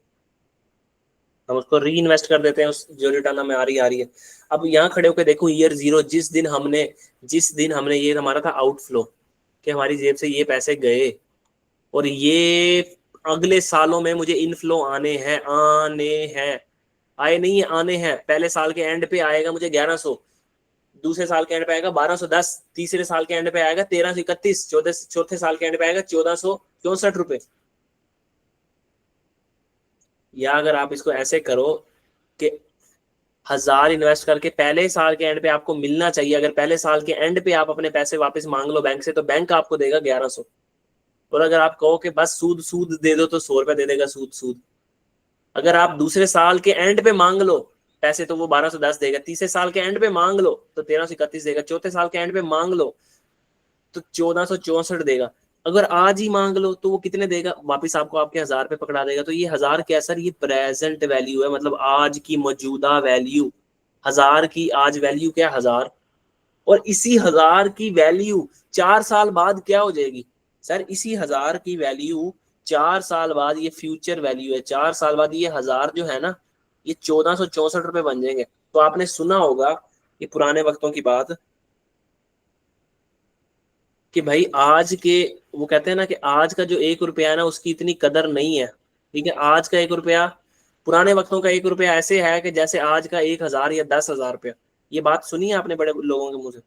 हम उसको री इन्वेस्ट कर देते हैं, उस जो रिटर्न हमें आ रही है। अब यहाँ खड़े होकर देखो ईयर 0, जिस दिन हमने ये हमारा था आउटफ्लो कि हमारी जेब से ये पैसे गए, और ये अगले सालों में मुझे इनफ्लो आने हैं, आए नहीं है, आने हैं। पहले साल के एंड पे आएगा मुझे 1100, दूसरे साल के एंड पे आएगा 1210, तीसरे साल के एंड पे आएगा 1331, चौथे साल के एंड पे आएगा 1464 रुपए। या अगर आप इसको ऐसे करो कि 1000 इन्वेस्ट करके पहले साल के एंड पे आपको मिलना चाहिए, अगर पहले साल के एंड पे आप अपने पैसे वापस मांग लो बैंक से, तो बैंक आपको देगा 1100। और अगर आप कहो कि बस सूद सूद दे दो, तो 100 रुपए दे देगा सूद सूद। अगर आप दूसरे साल के एंड पे मांग लो पैसे, तो वो 1210 देगा। तीसरे साल के एंड पे मांग लो तो 1331 देगा। चौथे साल के एंड पे मांग लो तो 1464 देगा। अगर आज ही मांग लो तो वो कितने देगा, वापिस आपको आपके 1000 पे पकड़ा देगा। तो ये 1000 क्या सर, ये प्रेजेंट वैल्यू है, मतलब आज की मौजूदा वैल्यू। 1000 की आज वैल्यू क्या है, 1000। और इसी 1000 की वैल्यू 4 साल बाद क्या हो जाएगी सर, इसी 1000 की वैल्यू 4 साल बाद, ये फ्यूचर वैल्यू है, 4 साल बाद ये 1000 जो है ना, ये 1464 रुपए बन जाएंगे। तो आपने सुना होगा ये पुराने वक्तों की बात कि भाई आज के, वो कहते हैं ना कि आज का जो 1 रुपया है ना उसकी इतनी कदर नहीं है। ठीक है, आज का 1 रुपया, पुराने वक्तों का 1 रुपया ऐसे है कि जैसे आज का 1000 या 10,000 रुपया। ये बात सुनी है आपने बड़े लोगों के मुंह से।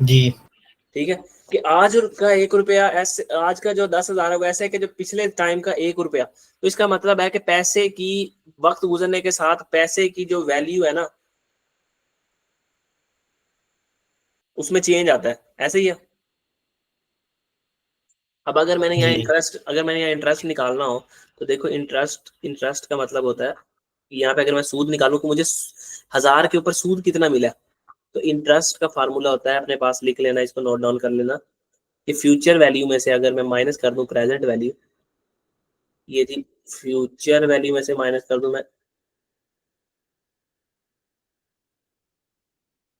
जी ठीक है, कि आज का 1 रुपया ऐसे, आज का जो 10,000 है वो ऐसे है कि जो पिछले टाइम का 1 रुपया। तो इसका मतलब है कि पैसे की, वक्त गुजरने के साथ पैसे की जो वैल्यू है ना उसमें चेंज आता है, ऐसे ही है। अब जी अगर मैंने यहाँ इंटरेस्ट निकालना हो, तो देखो इंटरेस्ट का मतलब होता है, यहाँ पे अगर मैं सूद निकालूं कि मुझे 1000 के ऊपर सूद कितना मिला, तो इंटरेस्ट का फार्मूला होता है, अपने पास लिख लेना, इसको नोट डाउन कर लेना, कि फ्यूचर वैल्यू में से अगर मैं माइनस कर दूं प्रेजेंट वैल्यू, ये थी फ्यूचर वैल्यू में से माइनस कर दूं मैं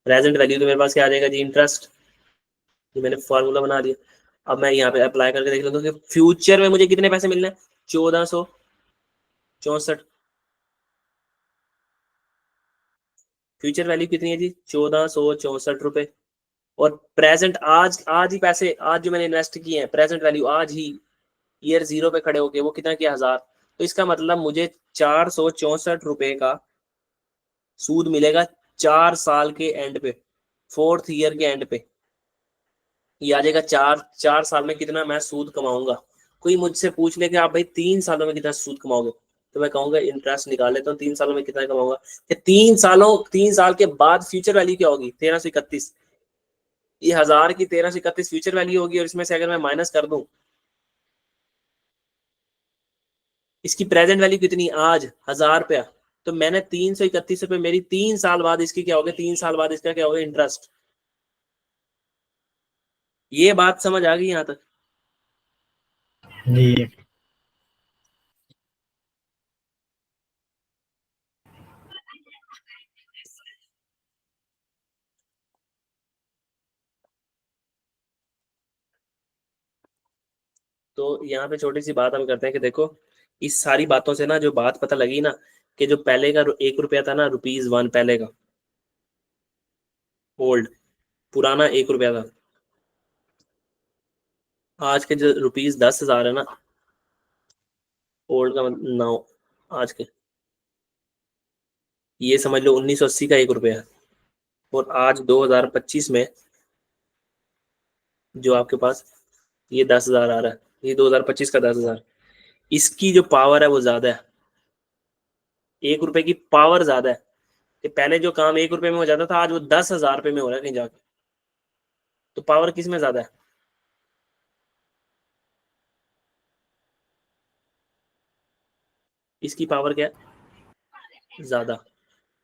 प्रेजेंट वैल्यू, तो मेरे पास क्या आ जाएगा जी, इंटरेस्ट। ये मैंने फार्मूला बना दिया। अब मैं यहाँ पे अप्लाई करके देख लेता हूँ कि फ्यूचर में मुझे कितने पैसे मिलने हैं, 1464। फ्यूचर वैल्यू कितनी है जी, 1464 रुपए। और प्रेजेंट आज आज ही पैसे, आज जो मैंने इन्वेस्ट किए हैं प्रेजेंट वैल्यू आज ही ईयर 0 पे खड़े होके वो कितना किया, 1000। तो इसका मतलब मुझे 464 रुपए का सूद मिलेगा 4 साल के एंड पे, 4th ईयर के एंड पे ये आ जाएगा 4 साल में कितना मैं सूद कमाऊंगा। कोई मुझसे पूछ ले कि आप भाई 3 सालों में कितना सूद कमाओगे, तो मैं कहूंगा इंटरेस्ट निकाल लेता हूँ 3 सालों में कितना कमाऊंगा। कि 3 साल के बाद फ्यूचर वैल्यू क्या होगी, 1331। ये 1000 की 1331 फ्यूचर वैल्यू होगी, और इसमें से अगर मैं माइनस कर दूं, इसकी प्रेजेंट वैल्यू कितनी आज 1000 रुपया, तो मैंने 331 रुपये मेरी 3 साल बाद इसकी क्या होगी, 3 साल बाद इसका क्या होगा इंटरेस्ट। ये बात समझ आ गई यहाँ तक? जी तो यहाँ पे छोटी सी बात हम करते हैं कि देखो, इस सारी बातों से ना जो बात पता लगी ना, कि जो पहले का 1 रुपया था ना, ₹1 पहले का, ओल्ड, पुराना 1 रुपया था। आज के जो ₹10,000 है ना, ओल्ड का 9, आज के, ये समझ लो 1980 का 1 रुपया है। और आज 2025 में जो आपके पास ये 10,000 आ रहा है, ये 2025 का 10,000, इसकी जो पावर है वो ज्यादा है। 1 रुपए की पावर ज्यादा है, कि पहले जो काम 1 रुपए में हो जाता था, आज वो 10,000 रुपए में हो रहा है कहीं जाके। तो पावर किस में ज्यादा है? इसकी पावर क्या है, ज्यादा।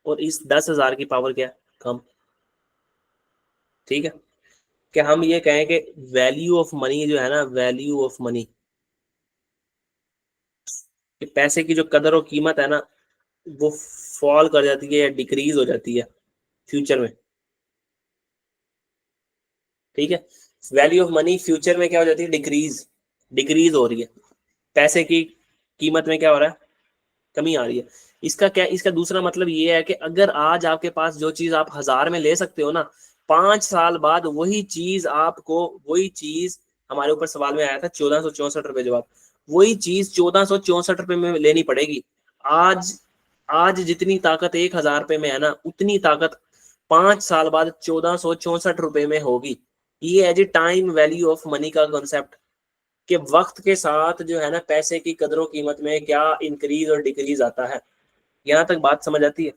और इस 10,000 की पावर क्या है, कम। ठीक है, कि हम ये कहें कि वैल्यू ऑफ मनी जो है ना, वैल्यू ऑफ मनी, कि पैसे की जो कदर और कीमत है ना, वो फॉल कर जाती है या डिक्रीज हो जाती है फ्यूचर में। ठीक है, वैल्यू ऑफ मनी फ्यूचर में क्या हो जाती है, डिक्रीज, डिक्रीज हो रही है। पैसे की कीमत में क्या हो रहा है, कमी आ रही है। इसका क्या, इसका दूसरा मतलब ये है कि अगर आज आपके पास जो चीज आप 1000 में ले सकते हो ना, 5 साल बाद वही चीज आपको, वही चीज, हमारे ऊपर सवाल में आया था 1464 रुपए जवाब, वही चीज 1464 रुपए में लेनी पड़ेगी। आज, आज जितनी ताकत 1000 रुपए में है ना, उतनी ताकत 5 साल बाद 1464 रुपए में होगी। ये है जी टाइम वैल्यू ऑफ मनी का कॉन्सेप्ट, कि वक्त के साथ जो है ना पैसे की कदरों कीमत में क्या इंक्रीज और डिक्रीज आता है। यहाँ तक बात समझ आती है?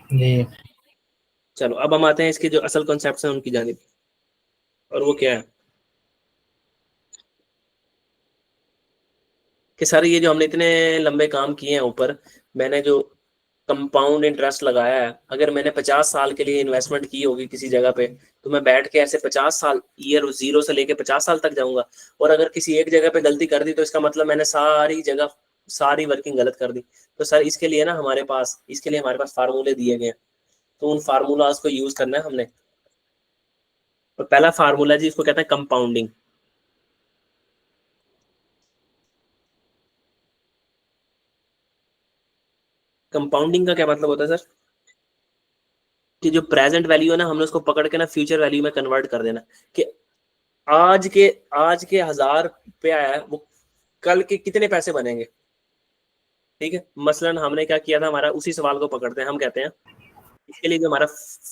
जी चलो अब हम आते हैं इसके जो असल कॉन्सेप्ट हैं उनकी जानिब, और वो क्या है कि सर ये जो हमने इतने लंबे काम किए हैं ऊपर, मैंने जो कंपाउंड इंटरेस्ट लगाया है, अगर मैंने 50 साल के लिए इन्वेस्टमेंट की होगी किसी जगह पे, तो मैं बैठ के ऐसे 50 साल, ईयर 0 से लेके 50 साल तक जाऊंगा। और अगर किसी एक जगह पे गलती कर दी, तो इसका मतलब मैंने सारी जगह सारी वर्किंग गलत कर दी। तो सर इसके लिए ना हमारे पास, इसके लिए हमारे पास फार्मूले दिए गए हैं, तो उन फार्मूलाज को यूज करना है हमने। तो पहला फार्मूला जी, इसको कहते हैं कंपाउंडिंग। कंपाउंडिंग का क्या मतलब होता है सर, कि जो प्रेजेंट वैल्यू है ना, हमने उसको पकड़ के ना फ्यूचर वैल्यू में कन्वर्ट कर देना। कि आज के, आज के 1000 रुपया है, वो कल के कितने पैसे बनेंगे। ठीक है, मसलन हमने क्या किया था, हमारा उसी सवाल को पकड़ते हैं, हम कहते हैं इसके लिए जो हमारा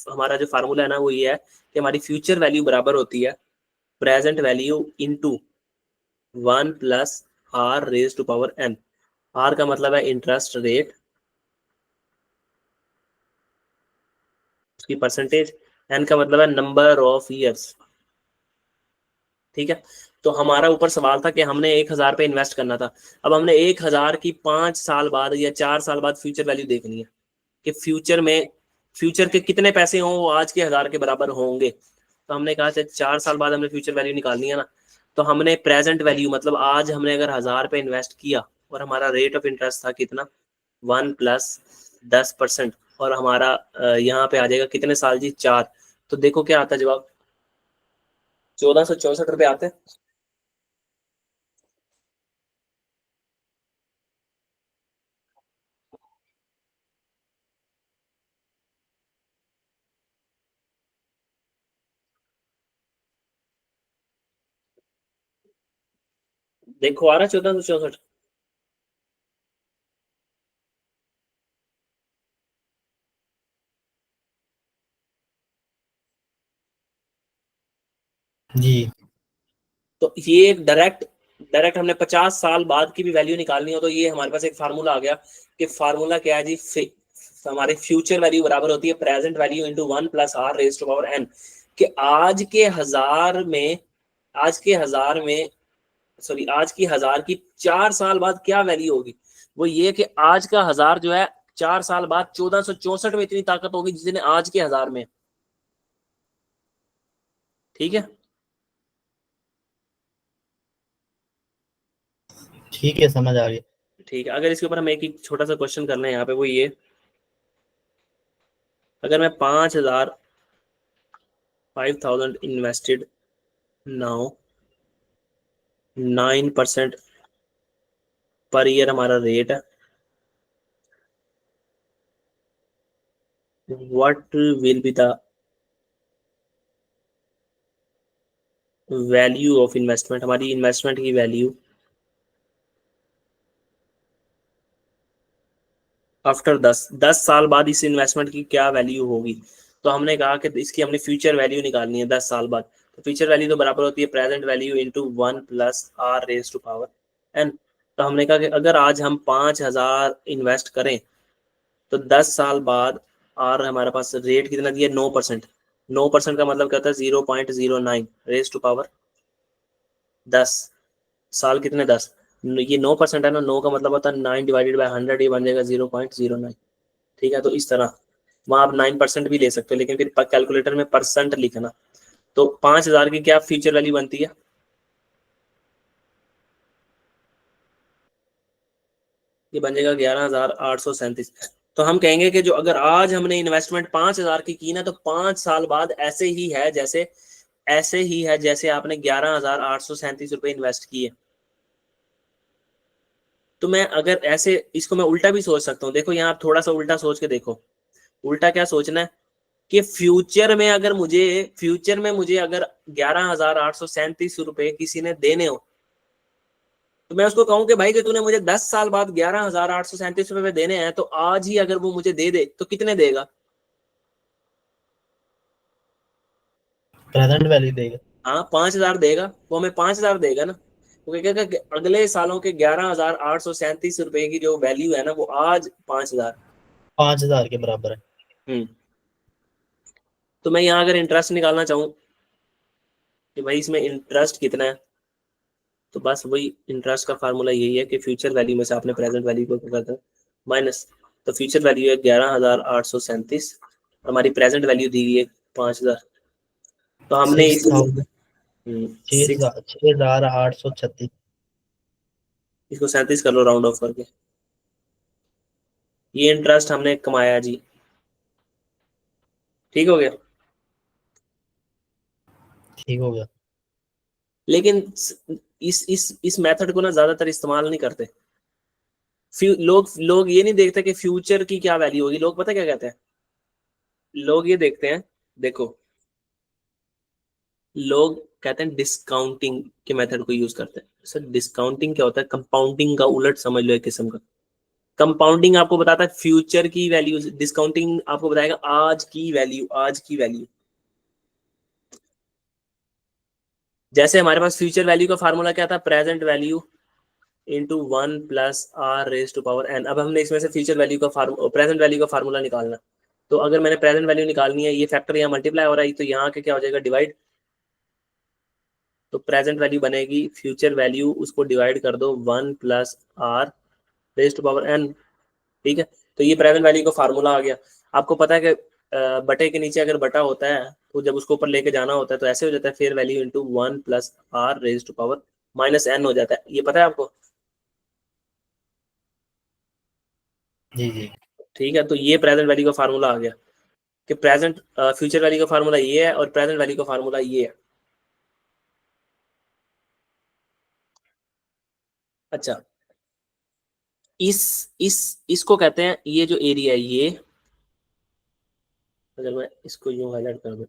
हमारा जो फार्मूला है ना, वो ये है कि हमारी फ्यूचर वैल्यू बराबर होती है present value into 1 + r⁻n। Are का मतलब है इंटरेस्ट रेट, उसकी परसेंटेज, एन का मतलब है नंबर ऑफ ईयर्स। ठीक है, तो हमारा ऊपर सवाल था कि हमने 1000 पे इन्वेस्ट करना था। अब हमने 1000 की 5 साल बाद या 4 साल बाद फ्यूचर वैल्यू देखनी है, कि फ्यूचर में, फ्यूचर के कितने पैसे हों वो आज के 1000 के बराबर होंगे। तो हमने कहा 4 साल बाद हमने फ्यूचर वैल्यू निकालनी है ना, तो हमने प्रेजेंट वैल्यू मतलब आज हमने अगर 1000 पे इन्वेस्ट किया, और हमारा रेट ऑफ इंटरेस्ट था कितना, 1 + 10%, और हमारा यहाँ पे आ जाएगा कितने साल जी, 4। तो देखो क्या आता है जवाब, 1464 रुपये आते हैं। देखो आ रहा है 1464। जी। तो ये एक डायरेक्ट हमने 50 साल बाद की भी वैल्यू निकालनी हो तो ये हमारे पास एक फार्मूला आ गया कि फार्मूला क्या है जी, हमारी फ्यूचर वैल्यू बराबर होती है present value into 1 plus R raise to power N, कि आज की हजार की 4 साल बाद क्या वैल्यू होगी। वो ये कि आज का हजार जो है 4 साल बाद 1464 में इतनी ताकत होगी जितने आज के हजार में। ठीक है, ठीक है, समझ आ गया। ठीक है। अगर इसके ऊपर हम एक छोटा सा क्वेश्चन करना है यहाँ पे, वो ये, अगर मैं 5,000 इन्वेस्टेड नाउ, 9% पर ईयर हमारा रेट है, what will be the value of investment, हमारी इन्वेस्टमेंट की वैल्यू आफ्टर 10 साल बाद इस इन्वेस्टमेंट की क्या वैल्यू होगी। तो हमने कहा कि इसकी हमने फ्यूचर वैल्यू निकालनी है 10 साल बाद। तो फ्यूचर वैल्यू तो बराबर होती है present value into 1 plus R raise to power N. तो हमने कहा कि अगर आज हम 5,000 इन्वेस्ट करें तो 10 साल बाद आर हमारे पास रेट कितना दिया, 9%। 9% का मतलब क्या होता है, 0.09 रेज टू पावर 10। साल कितने, 10। ये 9% है ना, 9 का मतलब होता है 9 डिवाइडेड बाई 100, ये बन जाएगा 0.09। ठीक है, तो इस तरह वहां आप 9% भी ले सकते हो, लेकिन फिर कैलकुलेटर में परसेंट लिखना। तो 5,000 की क्या फ्यूचर वैल्यू बनती है, ये बन जाएगा 11,837। तो हम कहेंगे कि जो अगर आज हमने इन्वेस्टमेंट 5,000 की ना, तो 5 साल बाद ऐसे ही है जैसे आपने 11,837 रुपए इन्वेस्ट किए। तो मैं अगर ऐसे इसको मैं उल्टा भी सोच सकता हूँ। देखो यहाँ आप थोड़ा सा उल्टा सोच के देखो। उल्टा क्या सोचना है कि फ्यूचर में मुझे अगर 11,837 किसी ने देने हो, तो मैं उसको कहूं कि भाई कि तूने मुझे 10 साल बाद 11,837 रुपए देने हैं, तो आज ही अगर वो मुझे दे दे तो कितने देगा। प्रेजेंट वैल्यू देगा। हाँ, 5,000 देगा, वो हमें 5,000 देगा ना। वो कहेगा कि अगले सालों के 11,837 रुपए की जो वैल्यू है ना, वो आज 5,000। 5,000 के बराबर है। हम्म। तो मैं यहाँ अगर इंटरेस्ट निकालना चाहूँ कि भाई इसमें इंटरेस्ट कितना है, तो बस वही इंटरेस्ट का फार्मूला यही है कि फ्यूचर वैल्यू में से आपने प्रेजेंट वैल्यू को क्या करना है, माइनस। तो फ्यूचर वैल्यू है 11,837, हमारी प्रेजेंट वैल्यू दी गई है 5,000। तो हमने सिक्स इस थाउजेंड 6, 6,836। इसको 37 कर लो राउंड ऑफ करके। ये इंटरेस्ट हमने कमाया जी, ठीक हो गया। ठीक हो गया। लेकिन इस मेथड को ना ज्यादातर इस्तेमाल नहीं करते। लोग ये नहीं देखते कि फ्यूचर की क्या वैल्यू होगी। लोग पता क्या कहते हैं, लोग ये देखते हैं, देखो, लोग कहते हैं डिस्काउंटिंग के मेथड को यूज करते हैं। सर डिस्काउंटिंग क्या होता है, कंपाउंडिंग का उलट समझ लो एक किस्म का। कंपाउंडिंग आपको बताता है फ्यूचर की वैल्यू, डिस्काउंटिंग आपको बताएगा आज की वैल्यू। जैसे हमारे पास फ्यूचर वैल्यू का फार्मूला क्या था, present value into 1 plus R raise to power N. अब हमने इसमें से फ्यूचर वैल्यू का प्रेजेंट वैल्यू का फार्मूला निकालना। तो अगर मैंने प्रेजेंट वैल्यू निकालनी है, ये फैक्टर यहाँ मल्टीप्लाई हो रहा है, तो यहाँ के क्या हो जाएगा, डिवाइड। तो प्रेजेंट वैल्यू बनेगी फ्यूचर वैल्यू, उसको डिवाइड कर दो 1 plus R raise to power N. ठीक है, तो ये प्रेजेंट वैल्यू का फार्मूला आ गया। आपको पता है कि बटे के नीचे अगर बटा होता है तो जब उसको ऊपर लेके जाना होता है तो ऐसे हो जाता है, fair value into 1 plus R raise to power minus N हो जाता है। ये पता है आपको। जी जी। ठीक है, तो ये प्रेजेंट वैल्यू का फार्मूला आ गया कि प्रेजेंट फ्यूचर वैल्यू का फार्मूला ये है और प्रेजेंट वैल्यू का फार्मूला ये है। अच्छा, इसको कहते हैं, ये जो एरिया है ये, अगर मैं इसको यूं हाईलाइट कर दूं,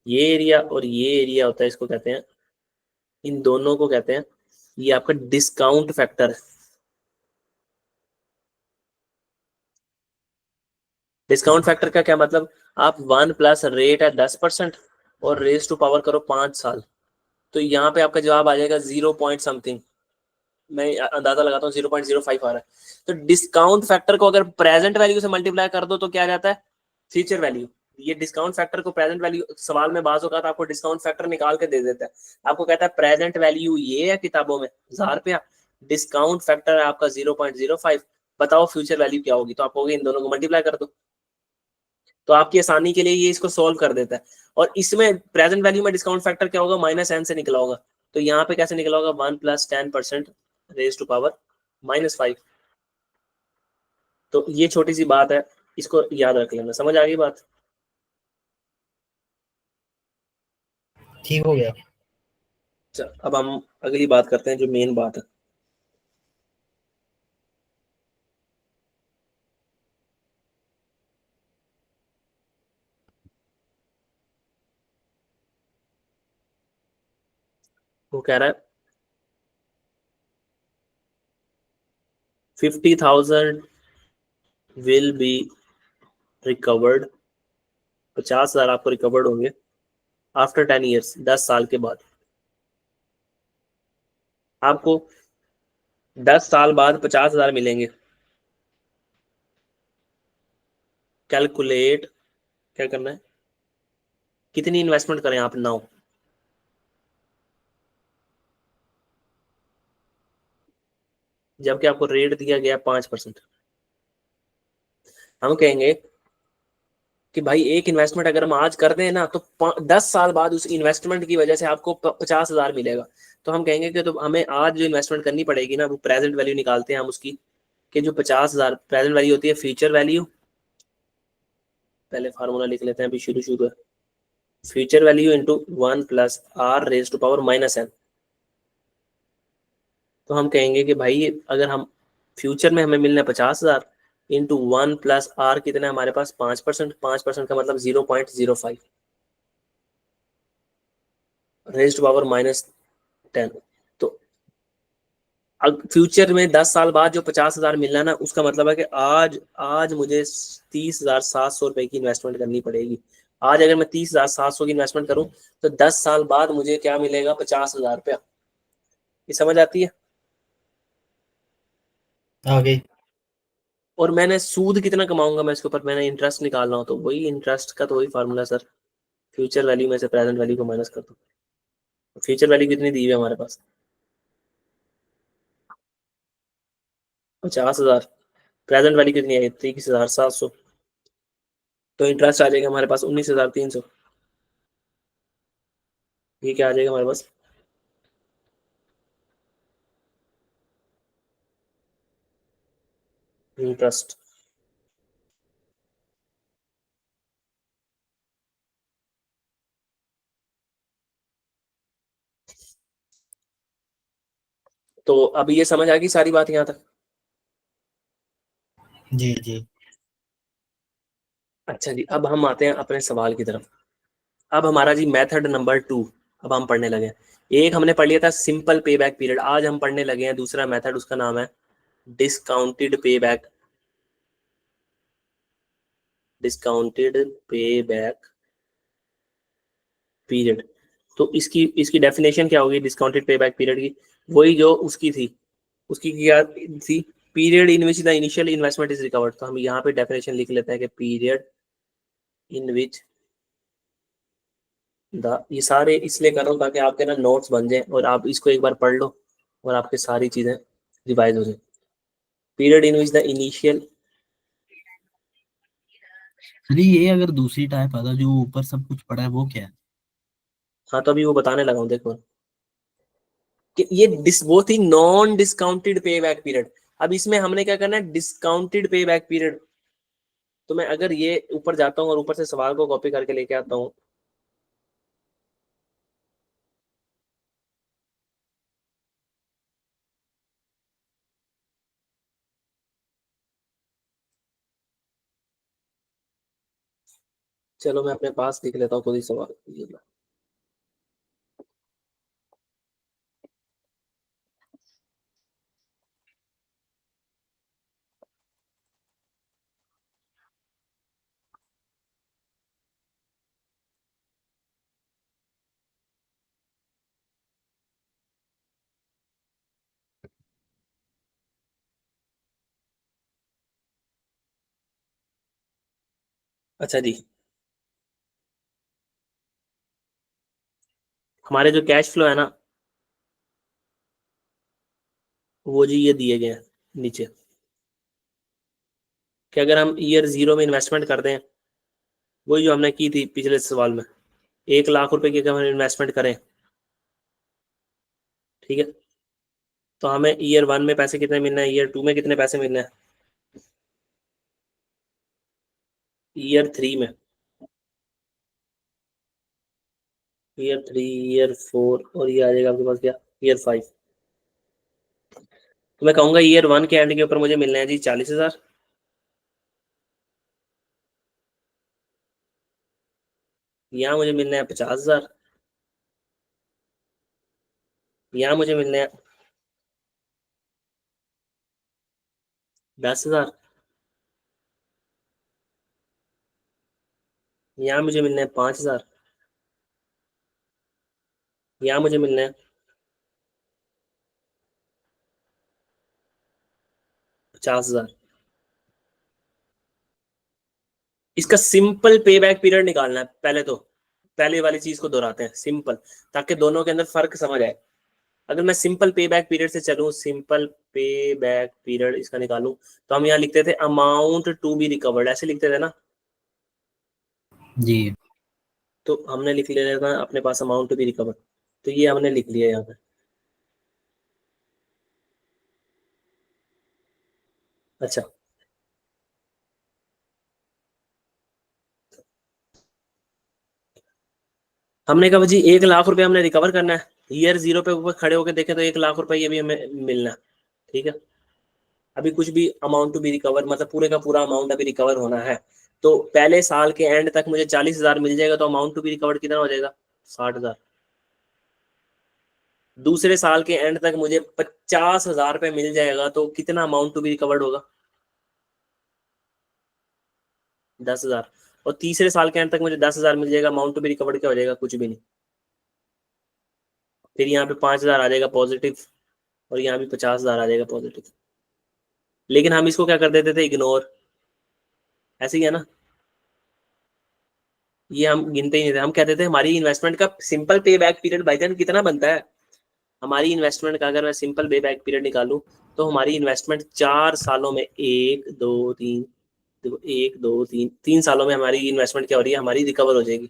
ये एरिया और ये एरिया होता है, इसको कहते हैं, इन दोनों को कहते हैं, ये आपका डिस्काउंट फैक्टर है। डिस्काउंट फैक्टर का क्या मतलब, आप 1 प्लस रेट है 10%, और रेस टू पावर करो 5 साल, तो यहाँ पे आपका जवाब आ जाएगा 0 पॉइंट समथिंग, मैं अंदाजा लगाता हूँ 0.05 आ रहा है। तो डिस्काउंट फैक्टर को अगर प्रेजेंट वैल्यू से मल्टीप्लाई कर दो तो क्या जाता है, फ्यूचर वैल्यू। ये डिस्काउंट फैक्टर को प्रेजेंट वैल्यू, सवाल में बाज होगा तो आपको डिस्काउंट फैक्टर निकाल के दे देता है, आपको कहता है प्रेजेंट वैल्यू ये है किताबों में 1000 रुपया, डिस्काउंट फैक्टर है आपका 0.05, बताओ फ्यूचर वैल्यू क्या होगी, तो आप कहोगे इन दोनों को मल्टीप्लाई कर दो। तो आपकी आसानी के लिए ये इसको सोल्व कर देता है। और इसमें प्रेजेंट वैल्यू में डिस्काउंट फैक्टर क्या होगा, -n से निकला होगा, तो यहाँ पे कैसे निकला होगा, 1 + 10% रेज टू पावर -5। तो ये छोटी सी बात है, इसको याद रख लेना। समझ आ गई बात? ठीक हो गया। चल अब हम अगली बात करते हैं, जो मेन बात है। वो कह रहा है 50,000 विल बी रिकवर्ड, 50,000 आपको रिकवर्ड होंगे आफ्टर 10 ईयर्स, 10 साल के बाद। आपको 10 साल बाद 50,000 मिलेंगे। कैलकुलेट, क्या करना है, कितनी इन्वेस्टमेंट करें आप नाउ, जबकि आपको रेट दिया गया 5%। हम कहेंगे कि भाई एक इन्वेस्टमेंट अगर हम आज कर दें ना, तो 10 साल बाद उस इन्वेस्टमेंट की वजह से आपको 50,000 मिलेगा। तो हम कहेंगे कि तो हमें आज जो इन्वेस्टमेंट करनी पड़ेगी ना, वो प्रेजेंट वैल्यू निकालते हैं हम उसकी, कि जो 50,000 प्रेजेंट वैल्यू होती है फ्यूचर वैल्यू, पहले फार्मूला लिख लेते हैं अभी शुरू शुरू है, फ्यूचर वैल्यू इंटू 1 + r⁻⁻n। तो हम कहेंगे कि भाई अगर हम फ्यूचर में हमें मिलना है 50,000 इंटू 1 + r, कितना है हमारे पास 5%, 5% का मतलब 0.05 r⁻10। तो फ्यूचर में 10 साल बाद जो 50,000 मिलना है ना, उसका मतलब है कि आज आज मुझे 30,700 रुपए की इन्वेस्टमेंट करनी पड़ेगी। आज अगर मैं 30,700 की इन्वेस्टमेंट करूं, तो 10 साल बाद मुझे क्या मिलेगा, 50,000 रुपया। ये समझ आती है? आ गई। और मैंने सूद कितना कमाऊंगा मैं इसके ऊपर, मैंने इंटरेस्ट निकालना हो तो वही इंटरेस्ट का तो वही फार्मूला सर, फ्यूचर वैल्यू में से प्रेजेंट वैल्यू को माइनस कर दो। फ्यूचर वैल्यू कितनी दी हुई है हमारे पास, 50,000, प्रेजेंट वैल्यू कितनी आई, 30,700, तो इंटरेस्ट आ जाएगा हमारे पास 19,300। ये क्या आ जाएगा हमारे पास, इंटरेस्ट। तो अब ये समझ आ गई सारी बात यहाँ तक? जी जी। अच्छा जी, अब हम आते हैं अपने सवाल की तरफ। अब हमारा जी मेथड नंबर 2 अब हम पढ़ने लगे हैं। एक हमने पढ़ लिया था सिंपल पे बैक पीरियड, आज हम पढ़ने लगे हैं दूसरा मेथड, उसका नाम है discounted pay back, discounted pay back period. तो इसकी इसकी डेफिनेशन क्या होगी डिस्काउंटेड पे बैक पीरियड की, वही जो उसकी थी, उसकी क्या थी, period in which the initial investment is recovered. तो हम यहाँ पे डेफिनेशन लिख लेते हैं कि पीरियड इन विच ये सारे इसलिए कर रहा हूँ ताकि आपके ना नोट्स बन जाए और आप इसको एक बार पढ़ लो और आपके सारी चीजें रिवाइज हो जाए। Period in which the initial, अरे ये अगर दूसरी टाइप आता जो ऊपर सब कुछ पड़ा है वो क्या है? हाँ तो अभी वो बताने लगा हूँ देखो, कि ये वो थी non discounted pay back period. अब इसमें हमने क्या करना है, डिस्काउंटेड पे बैक पीरियड। तो मैं अगर ये ऊपर जाता हूँ और ऊपर से सवाल को कॉपी करके लेके आता हूँ, चलो मैं अपने पास लिख लेता हूँ खुद ही सवाल। अच्छा जी, हमारे जो कैश फ्लो है ना, वो जी ये दिए गए हैं नीचे, कि अगर हम ईयर 0 में इन्वेस्टमेंट कर दें, वही जो हमने की थी पिछले सवाल में, 1 लाख रुपए की अगर हम इन्वेस्टमेंट करें, ठीक है, तो हमें ईयर 1 में पैसे कितने मिलने हैं, ईयर 2 में कितने पैसे मिलने हैं, ईयर 3 में, ईयर 3, ईयर 4, और ये आ जाएगा आपके पास क्या, ईयर 5। तो मैं कहूंगा ईयर 1 के एंड के ऊपर मुझे मिलने हैं जी 40,000, यहाँ मुझे मिलने हैं 50,000, यहाँ मुझे मिलने हैं 10,000, यहाँ मुझे मिलने हैं 5,000, यहाँ मुझे मिलने हैं 50,000। इसका सिंपल पे बैक पीरियड निकालना है पहले, तो पहले वाली चीज को दोहराते हैं सिंपल, ताकि दोनों के अंदर फर्क समझ आए। अगर मैं सिंपल पे बैक पीरियड से चलूं, सिंपल पे बैक पीरियड इसका निकालूं, तो हम यहाँ लिखते थे अमाउंट टू बी रिकवर्ड, ऐसे लिखते थे ना, जी तो हमने लिख लिया था अपने पास अमाउंट टू बी रिकवर्ड, तो ये हमने लिख लिया यहाँ पे। अच्छा, हमने कहा जी 1 लाख रुपए हमने रिकवर करना है, ईयर 0 पे ऊपर खड़े होकर देखे तो 1 लाख रुपए ये भी हमें मिलना है, ठीक है। अभी कुछ भी अमाउंट टू बी रिकवर, मतलब पूरे का पूरा अमाउंट अभी रिकवर होना है, तो पहले साल के एंड तक मुझे 40,000 मिल जाएगा, तो अमाउंट टू बी रिकवर्ड कितना हो जाएगा, 60,000। दूसरे साल के एंड तक मुझे 50,000 रुपये मिल जाएगा, तो कितना अमाउंट टू बी रिकवर्ड होगा, 10,000। और तीसरे साल के एंड तक मुझे 10,000 मिल जाएगा, अमाउंट टू बी रिकवर्ड क्या हो जाएगा, कुछ भी नहीं। फिर यहाँ पे 5,000 आ जाएगा पॉजिटिव, और यहाँ भी 50,000 आ जाएगा पॉजिटिव। लेकिन हम इसको क्या कर देते थे, इग्नोर, ऐसे ही है ना, ये हम गिनते ही नहीं थे। हम कहते थे हमारी इन्वेस्टमेंट का सिंपल पे बैक पीरियड भाईजान कितना बनता है, हमारी इन्वेस्टमेंट का अगर मैं सिंपल पे बैक पीरियड निकालूं, तो हमारी इन्वेस्टमेंट 4 सालों में, 1 2 3, देखो 1 2 3 3 सालों में हमारी इन्वेस्टमेंट क्या हो रही है, हमारी रिकवर हो जाएगी,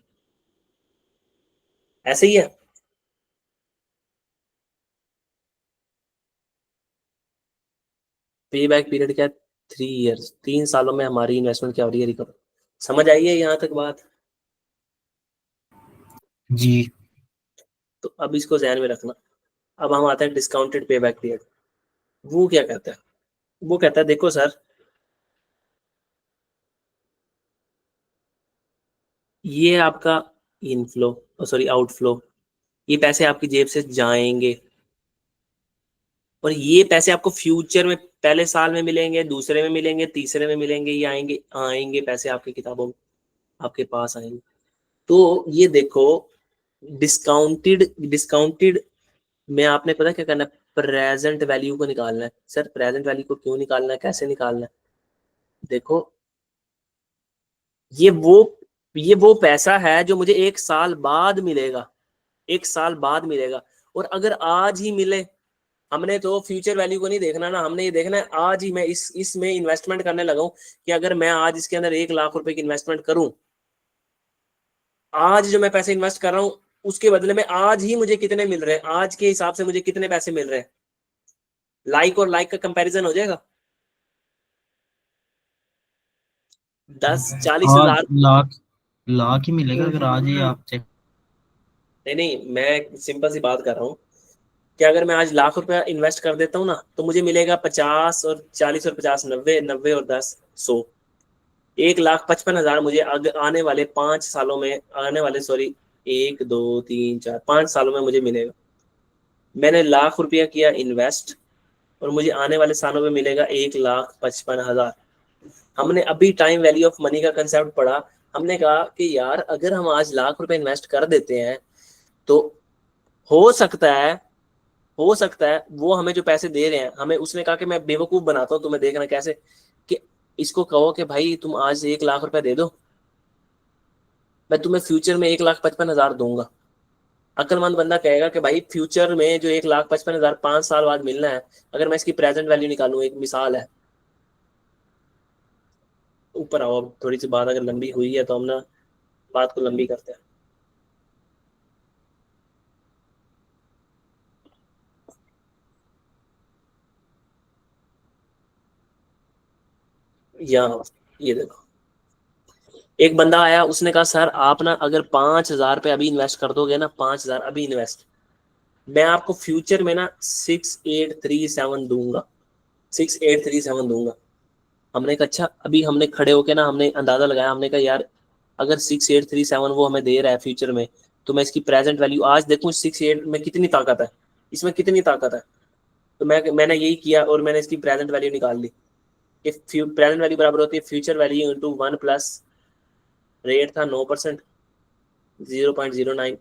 ऐसे ही है। पे बैक पीरियड क्या है, 3 इयर्स, 3 सालों में हमारी इन्वेस्टमेंट क्या हो रही है, रिकवर। समझ आई है यहाँ तक बात। जी तो अब इसको ध्यान में रखना। अब हम आते हैं डिस्काउंटेड पे बैक पीरियड। वो क्या कहता है, वो कहता है देखो सर, ये आपका इनफ्लो, सॉरी आउटफ्लो, ये पैसे आपकी जेब से जाएंगे, और ये पैसे आपको फ्यूचर में पहले साल में मिलेंगे, दूसरे में मिलेंगे, तीसरे में मिलेंगे, ये आएंगे आएंगे पैसे आपकी किताबों में आपके पास आएंगे। तो ये देखो, डिस्काउंटेड डिस्काउंटेड में आपने पता क्या करना है, प्रेजेंट वैल्यू को निकालना है। सर प्रेजेंट वैल्यू को क्यों निकालना है, कैसे निकालना है, देखो, ये वो ये वो पैसा है जो मुझे 1 साल बाद मिलेगा, 1 साल बाद मिलेगा। और अगर आज ही मिले, हमने तो फ्यूचर वैल्यू को नहीं देखना ना, हमने ये देखना है आज ही मैं इसमें इन्वेस्टमेंट करने लगा हूं, कि अगर मैं आज इसके अंदर 1 लाख रुपए की इन्वेस्टमेंट करूं, आज जो मैं पैसे इन्वेस्ट कर रहा हूं, उसके बदले में आज ही मुझे कितने मिल रहे हैं, आज के हिसाब से मुझे कितने पैसे मिल रहे हैं, लाइक और लाइक का कंपैरिजन हो जाएगा। 10 40 हजार। आज लाख लाख ही मिलेगा अगर आज ही आप चेक। नहीं नहीं, मैं सिंपल सी बात कर रहा हूँ, कि अगर मैं आज 1 लाख रुपया इन्वेस्ट कर देता हूँ ना, तो मुझे मिलेगा 50 और 40 और 50, 90, 90 और 10, 100, 1,55,000 मुझे आने वाले 5 सालों में, आने वाले सॉरी 1 2 3 4 5 सालों में मुझे मिलेगा। मैंने 1 लाख रुपया किया इन्वेस्ट, और मुझे आने वाले सालों में मिलेगा 1,55,000। हमने अभी टाइम वैल्यू ऑफ मनी का कंसेप्ट पढ़ा, हमने कहा कि यार अगर हम आज 1 लाख रुपए इन्वेस्ट कर देते हैं, तो हो सकता है हो सकता है वो हमें जो पैसे दे रहे हैं, हमें उसने कहा कि मैं बेवकूफ बनाता हूँ तुम्हें, देखना कैसे, कि इसको कहो कि भाई तुम आज 1 लाख रुपए दे दो, मैं तुम्हें फ्यूचर में 1,55,000 दूंगा। अक्लमंद बंदा कहेगा कि भाई फ्यूचर में जो 1,55,000 5 साल बाद मिलना है, अगर मैं इसकी प्रेजेंट वैल्यू निकालूं, एक मिसाल है। ऊपर आओ, अब थोड़ी सी बात अगर लंबी हुई है तो हम ना बात को लंबी करते हैं। यहाँ ये देखो, एक बंदा आया, उसने कहा सर आप ना अगर 5,000 रुपये अभी इन्वेस्ट कर दोगे ना, 5,000 अभी इन्वेस्ट, मैं आपको फ्यूचर में ना 6,837 दूंगा, 6,837 दूंगा। हमने कहा अच्छा, अभी हमने खड़े होके ना हमने अंदाजा लगाया, हमने कहा यार अगर 6,837 वो हमें दे रहा है फ्यूचर में, तो मैं इसकी प्रेजेंट वैल्यू आज देखूं 6,8 में कितनी ताकत है, इसमें कितनी ताकत है। तो मैंने यही किया और मैंने इसकी प्रेजेंट वैल्यू निकाल ली। इफ प्रेजेंट वैल्यू बराबर होती है future value into 1 plus rate था 9%, 0.09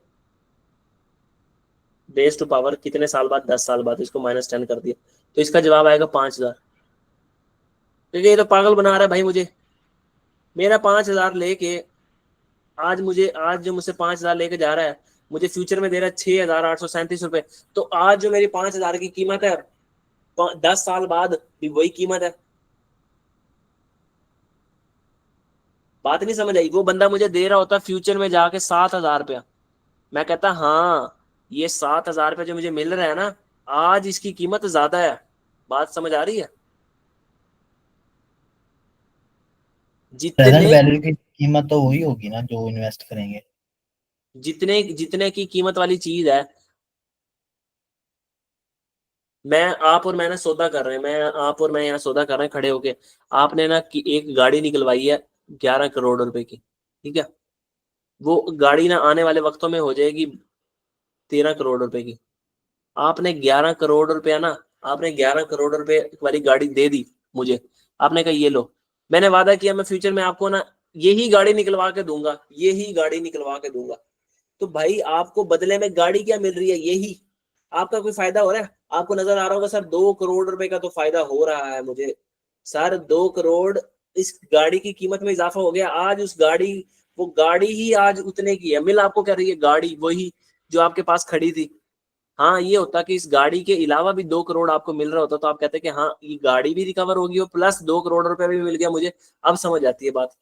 बेस टू पावर कितने साल बाद, 10 साल बाद, इसको -10 कर दिया, तो इसका जवाब आएगा 5,000। क्योंकि ये तो पागल बना रहा है भाई मुझे। मेरा 5,000 लेके आज जो मुझसे 5,000 लेके जा रहा है, मुझे फ्यूचर में दे रहा है 6,837 रुपए। तो आज जो मेरी 5,000 की कीमत है, 10 साल बाद भी वही कीमत है। बात नहीं समझ आई। वो बंदा मुझे दे रहा होता फ्यूचर में जाके 7,000 रुपया, मैं कहता हाँ ये 7,000 रुपया जो मुझे मिल रहा है ना, आज इसकी कीमत ज्यादा है। बात समझ आ रही है? प्रेजेंट जितने वैल्यू की कीमत तो वही होगी ना जो इन्वेस्ट करेंगे। जितने जितने की कीमत वाली चीज है, मैं आप और मैं ना सौदा कर रहे हैं, मैं आप और मैं यहाँ सौदा कर रहे हैं खड़े होके। आपने ना कि एक गाड़ी निकलवाई है 11 करोड़ रुपए की, ठीक है। वो गाड़ी ना आने वाले वक्तों में हो जाएगी 13 करोड़ रुपए की। आपने 11 करोड़ रुपया ना, आपने 11 करोड़ रुपए वाली गाड़ी दे दी मुझे। आपने कहा ये लो, मैंने वादा किया मैं फ्यूचर में आपको ना यही गाड़ी निकलवा के दूंगा, यही गाड़ी निकलवा के दूंगा। तो भाई आपको बदले में गाड़ी क्या मिल रही है? यही। आपका कोई फायदा हो रहा है? आपको नजर आ रहा होगा सर 2 करोड़ रुपए का तो फायदा हो रहा है मुझे। सर 2 करोड़ इस गाड़ी की कीमत में इजाफा हो गया। आज उस गाड़ी, वो गाड़ी ही आज उतने की है। मिल आपको कह रही है गाड़ी वही जो आपके पास खड़ी थी। हाँ, ये होता कि इस गाड़ी के अलावा भी 2 करोड़ आपको मिल रहा होता तो आप कहते कि हाँ ये गाड़ी भी रिकवर होगी और प्लस 2 करोड़ रुपए भी मिल गया मुझे। अब समझ आती है बात।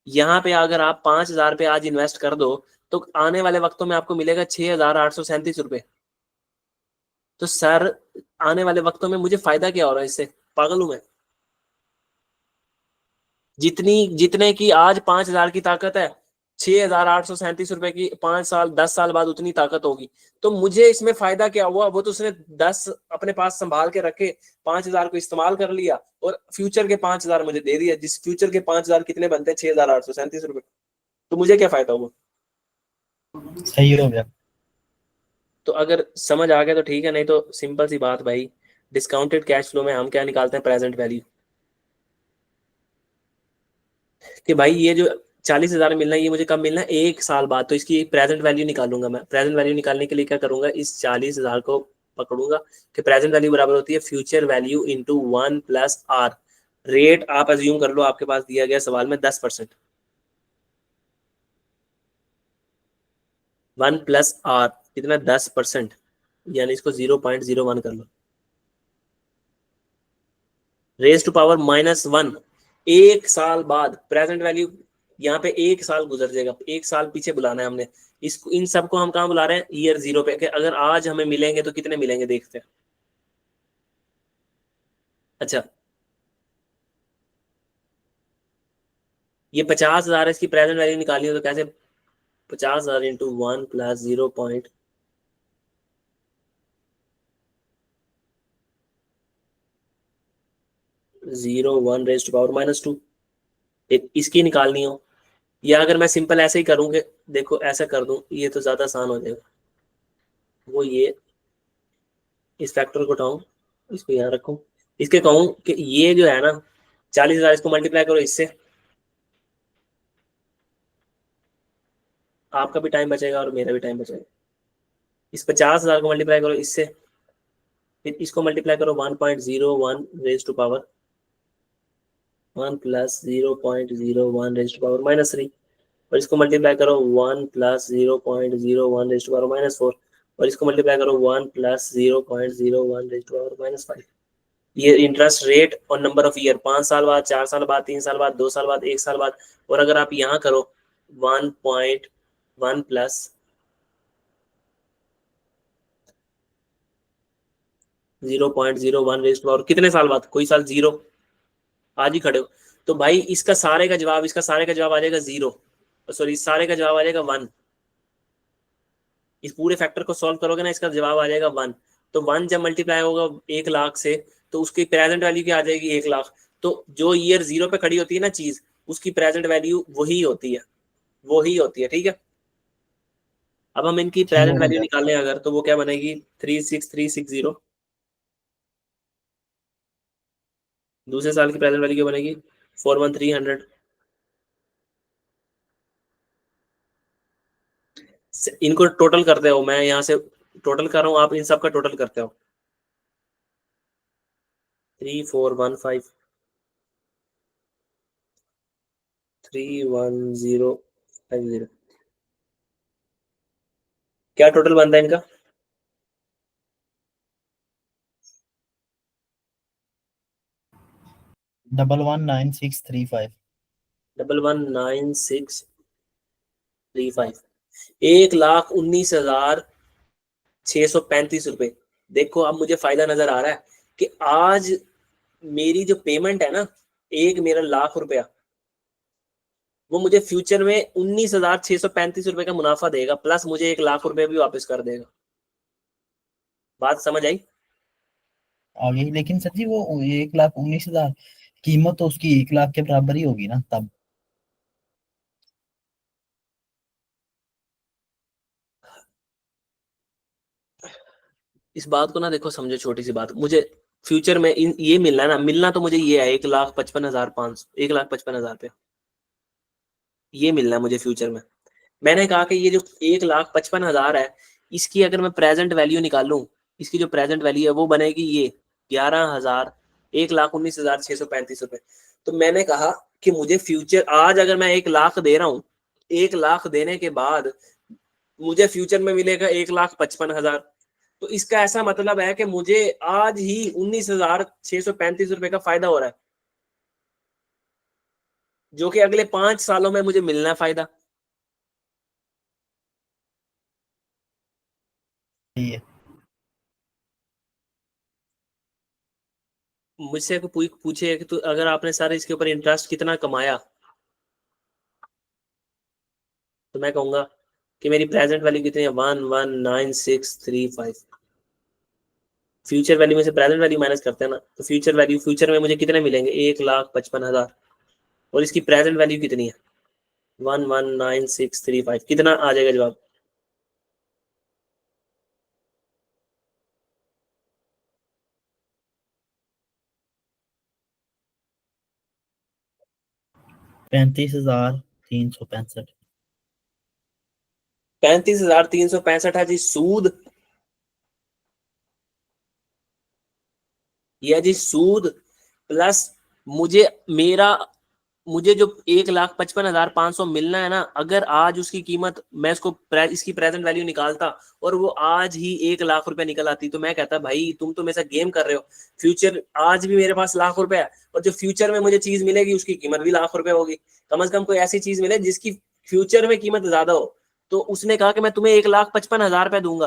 यहाँ पे अगर आप 5,000 रुपये आज इन्वेस्ट कर दो, तो आने वाले वक्तों में आपको मिलेगा 6,837 रुपये। तो सर आने वाले वक्तों में मुझे फायदा क्या हो रहा है इससे? पागल हूं मैं? जितनी जितने की आज 5,000 की ताकत है, 6,837 रुपए की 5 साल 10 साल बाद उतनी ताकत होगी। तो मुझे इसमें फायदा क्या हुआ? वो तो उसने 10 अपने पास संभाल के रखे, 5,000 को इस्तेमाल कर लिया और फ्यूचर के 5,000 मुझे दे दिया। जिस फ्यूचर के 5,000 कितने बनते हैं? 6,837 रुपए। तो मुझे क्या फायदा हुआ? सही हो गया। तो अगर समझ आ गया तो ठीक है, नहीं तो सिंपल सी बात भाई, डिस्काउंटेड कैश फ्लो में हम क्या निकालते हैं? Present value. कि भाई ये जो 40,000 मिलना है, ये मुझे कब मिलना है? 1 साल बाद। तो इसकी प्रेजेंट वैल्यू निकालूंगा मैं। प्रेजेंट वैल्यू निकालने के लिए क्या करूंगा? इस 40,000 को पकड़ूंगा कि प्रेजेंट वैल्यू बराबर होती है future value into 1 plus R. Rate आप अज्यूम कर लो, आपके पास दिया गया सवाल में 10%। 1 प्लस आर कितना? 10%, यानी इसको 0.01 कर लो, रेज टू पावर -1। 1 साल बाद प्रेजेंट वैल्यू, यहाँ पे 1 साल गुजर जाएगा, 1 साल पीछे बुलाना है हमने। इसको इन सबको हम कहाँ बुला रहे हैं? ईयर जीरो पे। कि अगर आज हमें मिलेंगे तो कितने मिलेंगे देखते हैं। अच्छा, ये 50,000 है, इसकी प्रेजेंट वैल्यू निकालनी हो तो कैसे? 50,000 इंटू 1+0.01 रेज टू पावर -2, इसकी निकालनी हो। या अगर मैं सिंपल ऐसे ही करूँ कि देखो ऐसा कर दूं, ये तो ज्यादा आसान हो जाएगा। वो ये इस फैक्टर को उठाऊं, इसको यहाँ रखूं, इसके कहूं कि ये जो है ना 40,000, इसको मल्टीप्लाई करो इससे, आपका भी टाइम बचेगा और मेरा भी टाइम बचेगा। इस 50,000 को मल्टीप्लाई करो इससे, फिर इसको मल्टीप्लाई करो 1.01 raise to power 1 plus 0.01 raise to power -3, और इसको मल्टीप्लाई करो 1 प्लस 0.01 रेज़ टू पावर -4, और इसको मल्टीप्लाई करो 1 प्लस 0.01 रेज़ टू पावर -5। ये इंटरेस्ट रेट और नंबर ऑफ ईयर, 5 साल बाद, 4 साल बाद, 3 साल बाद, 2 साल बाद, 1 साल बाद। और अगर आप यहाँ करो 1.1 प्लस 0.01 रेज़ टू पावर कितने साल बाद, कोई साल 0, आज ही खड़े हो। तो भाई इसका सारे का जवाब आ जाएगा 0, सॉरी इस सारे का जवाब आ जाएगा 1। इस पूरे फैक्टर को सॉल्व करोगे ना, इसका जवाब आ जाएगा 1। तो 1 जब मल्टीप्लाई होगा 1 लाख से, तो उसकी प्रेजेंट वैल्यू क्या आ जाएगी, 1 लाख। तो जो ईयर 0 पे खड़ी होती है ना चीज, उसकी प्रेजेंट वैल्यू वही होती है, ठीक है। अब हम इनकी ठीक प्रेजेंट हो वैल्यू गया। निकालें अगर, तो वो क्या बनेगी, 36360। दूसरे साल की प्रेजेंट वैल्यू क्या बनेगी, 41300। इनको टोटल करते हो, मैं यहाँ से टोटल कर रहा हूँ, आप इन सब का टोटल करते हो। 3415 31050, क्या टोटल बनता है इनका, 119635। 119635, 1,19,635 रुपए। देखो अब मुझे फायदा नजर आ रहा है कि आज मेरी जो पेमेंट है ना, एक मेरा लाख रुपया, वो मुझे फ्यूचर में 19,635 रुपए का मुनाफा देगा, प्लस मुझे 1 लाख रुपए भी वापस कर देगा। बात समझ आई। आगे लेकिन सर जी वो 1,19,000 कीमत तो उसकी 1 लाख के बराबर ही होगी ना तब। इस बात को ना देखो, समझो छोटी सी बात, मुझे फ्यूचर में ये मिलना है ना, मिलना तो मुझे ये है 1,55,500, 1,55,000 रुपया, ये मिलना है मुझे फ्यूचर में। मैंने कहा कि ये जो 1,55,000 है, इसकी अगर मैं प्रेजेंट वैल्यू निकालूं, इसकी जो प्रेजेंट वैल्यू है वो बनेगी ये 11,000, 1,19,635 रुपए। तो मैंने कहा कि मुझे फ्यूचर, आज अगर मैं 1 लाख दे रहा हूं, 1 लाख देने के बाद मुझे फ्यूचर में मिलेगा 1,55,000। तो इसका ऐसा मतलब है कि मुझे आज ही 19,635 रुपए का फायदा हो रहा है, जो कि अगले 5 सालों में मुझे मिलना है फायदा। सही है। मुझसे कोई पूछे कि तो अगर आपने सारे इसके ऊपर इंटरेस्ट कितना कमाया, तो मैं कहूंगा कि मेरी प्रेजेंट वैल्यू कितनी है, 119635। फ्यूचर वैल्यू में से प्रेजेंट वैल्यू माइनस करते हैं ना, तो फ्यूचर में मुझे कितने मिलेंगे, 1,55,000, और इसकी प्रेजेंट वैल्यू कितनी है, 119635। कितना आ जाएगा जवाब, ₹35,365। 35,365 है जी सूद, यह जी सूद, प्लस मुझे मेरा मुझे जो 1,55,500 मिलना है ना, अगर आज उसकी कीमत, मैं इसकी प्रेजेंट वैल्यू निकालता और वो आज ही 1 लाख रुपए निकल आती, तो मैं कहता भाई तुम तो मेरे साथ गेम कर रहे हो। फ्यूचर आज भी मेरे पास लाख रुपए है, और जो फ्यूचर में मुझे चीज मिलेगी उसकी कीमत भी लाख रुपए होगी। कम से कम कोई ऐसी चीज मिले जिसकी फ्यूचर में कीमत ज्यादा हो। तो उसने कहा कि मैं तुम्हें 1,55,000 रुपए दूंगा।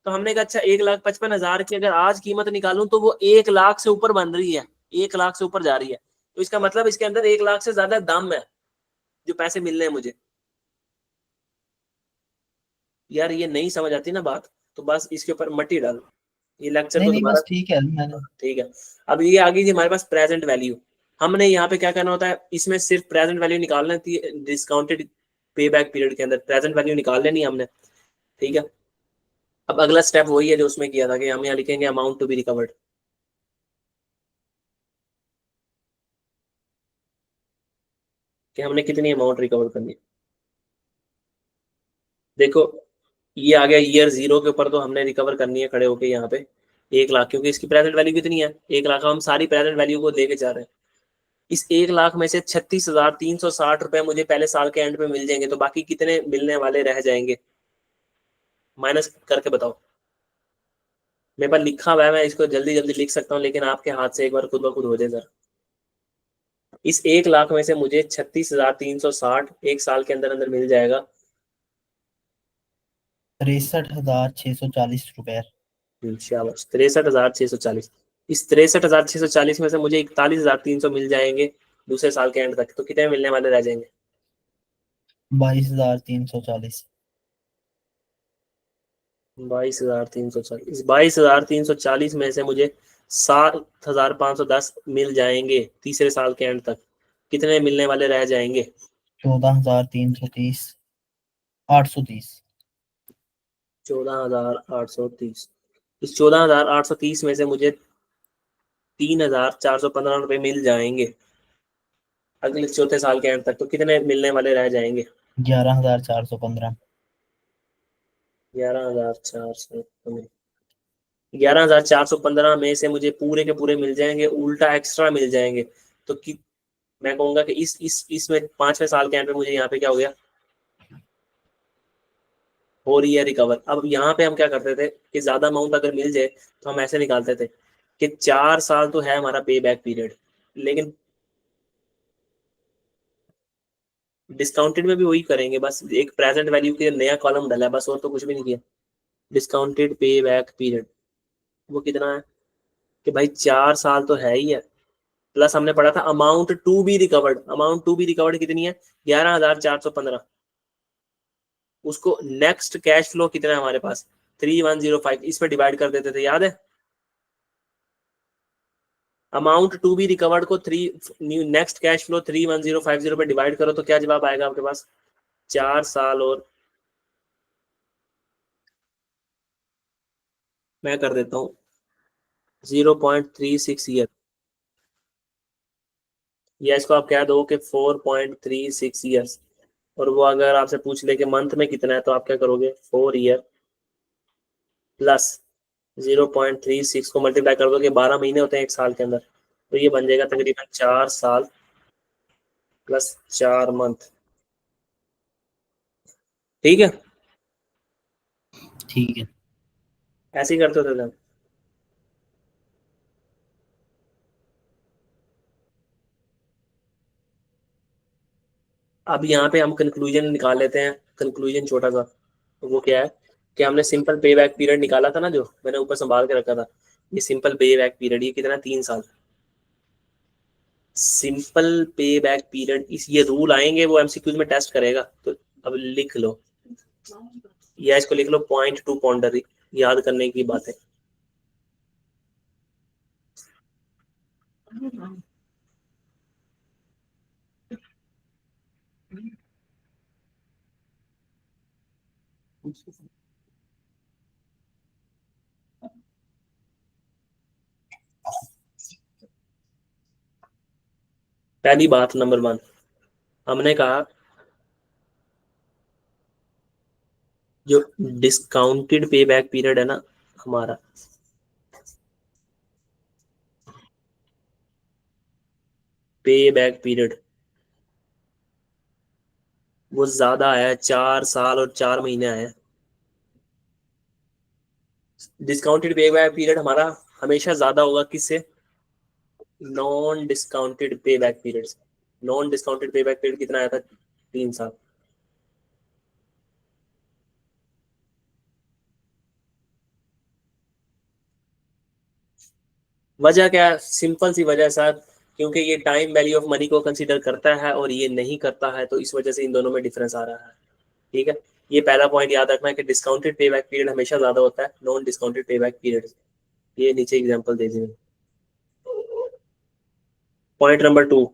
तो हमने कहा अच्छा 1,55,000 की अगर आज कीमत निकालूं तो वो 1 लाख से ऊपर बन रही है, 1 लाख से ऊपर जा रही है। तो इसका मतलब इसके अंदर 1 लाख से ज्यादा दाम है जो पैसे मिलने हैं मुझे। यार ये नहीं समझ आती ना बात, तो बस इसके ऊपर मट्टी डालो, ये लेक्चर नहीं को नहीं दोबारा। बस ठीक है मैंने। ठीक है। अब ये आ गई थी हमारे पास प्रेजेंट वैल्यू। हमने यहाँ पे क्या करना होता है, इसमें सिर्फ प्रेजेंट वैल्यू निकालना थी, डिस्काउंटेड पे बैक पीरियड के अंदर प्रेजेंट वैल्यू निकाल लेनी हमने। ठीक है। अब अगला स्टेप वही है जो उसमें किया था, कि हम यहाँ लिखेंगे अमाउंट टू बी रिकवर्ड, कि हमने कितनी अमाउंट रिकवर करनी है। देखो ये आ गया ईयर 0 के ऊपर, तो हमने रिकवर करनी है खड़े होके यहाँ पे 1 लाख, क्योंकि इसकी प्रेजेंट वैल्यू कितनी है, 1 लाख। हम सारी प्रेजेंट वैल्यू को लेके जा रहे हैं। इस 1 लाख में से 36,360 रुपए मुझे पहले साल के एंड पे मिल जाएंगे, तो बाकी कितने मिलने वाले रह जाएंगे, माइनस करके बताओ। मेरे पास लिखा हुआ है, मैं इसको जल्दी जल्दी लिख सकता हूँ, लेकिन आपके हाथ से एक बार खुद ब खुद हो जाए सर। इस 1 लाख में से मुझे 36,360 एक साल के अंदर अंदर मिल जाएगा। 63,640 रुपए। शाबाश, 63,640। इस 63,640 में से मुझे 41,300 मिल जाएंगे दूसरे साल के एंड तक, तो कितने मिलने वाले रह जाएंगे? 22,340। 22,340। 22,340 में से मुझे 7,510 मिल जाएंगे तीसरे साल के एंड तक, कितने मिलने वाले रह जाएंगे? 14,330। 830। 14,830। इस 14,830 में से मुझे 3,415 रुपए मिल जाएंगे अगले चौथे साल के एंड तक, तो कितने मिलने वाले रह जाएंगे? 11,415। 11,415। 11,415 में से मुझे पूरे के पूरे मिल जाएंगे, उल्टा एक्स्ट्रा मिल जाएंगे। तो मैं कहूंगा कि इस इसमें 5वें साल के एंड पे मुझे यहाँ पे क्या हो गया, हो रही है रिकवर। अब यहाँ पे हम क्या करते थे कि ज्यादा अमाउंट अगर मिल जाए तो हम ऐसे निकालते थे कि 4 साल तो है हमारा पे बैक पीरियड, लेकिन डिस्काउंटेड में भी वही करेंगे, बस एक प्रेजेंट वैल्यू के नया कॉलम डाला है बस, और तो कुछ भी नहीं किया। डिस्काउंटेड पे बैक पीरियड वो कितना है कि भाई 4 साल तो है ही है, प्लस हमने पढ़ा था amount to be recovered. Amount to be recovered कितनी है? 11,415। उसको नेक्स्ट कैश फ्लो कितना है हमारे पास? 3,105। इस पे डिवाइड कर देते थे, याद है? अमाउंट टू बी रिकवर्ड को नेक्स्ट कैश फ्लो 3,1050 पे डिवाइड करो तो क्या जवाब आएगा आपके पास? 4 साल और मैं कर देता हूँ 0.36 ईयर, या इसको आप कह दो कि 4.36 ईयर्स। और वो अगर आपसे पूछ ले कि मंथ में कितना है, तो आप क्या करोगे? 4 ईयर प्लस 0.36 को मल्टीप्लाई कर दोगे, 12 महीने होते हैं एक साल के अंदर, तो ये बन जाएगा तकरीबन 4 साल प्लस 4 मंथ। ठीक है, ठीक है। ऐसे ही करते थे हम। अब यहाँ पे हम कंक्लूजन निकाल लेते हैं, कंक्लूजन छोटा सा। तो वो क्या है कि हमने सिंपल पे बैक पीरियड निकाला था ना, जो मैंने ऊपर संभाल के रखा था, ये सिंपल पे बैक पीरियड ये कितना? 3 साल। सिंपल पे बैक पीरियड, इस ये रूल आएंगे वो एमसीक्यूज में टेस्ट करेगा, तो अब लिख लो, या इसको लिख लो पॉइंट टू पॉन्डर, याद करने की बात है। पहली बात नंबर 1, हमने कहा जो डिस्काउंटेड पे बैक पीरियड है ना हमारा, पे बैक पीरियड वो ज्यादा है, 4 साल और 4 महीने आए। डिस्काउंटेड पे बैक पीरियड हमारा हमेशा ज्यादा होगा किससे? Non discounted pay back period से। Non discounted pay back period कितना आया था? 3 साल। वजह क्या है? सिंपल सी वजह सर, क्योंकि ये टाइम वैल्यू ऑफ मनी को कंसीडर करता है और ये नहीं करता है, तो इस वजह से इन दोनों में डिफरेंस आ रहा है। ठीक है, ये पहला पॉइंट याद रखना है कि डिस्काउंटेड पे बैक पीरियड हमेशा ज्यादा होता है non discounted pay back period से। ये नीचे एग्जांपल दे दी। पॉइंट नंबर 2,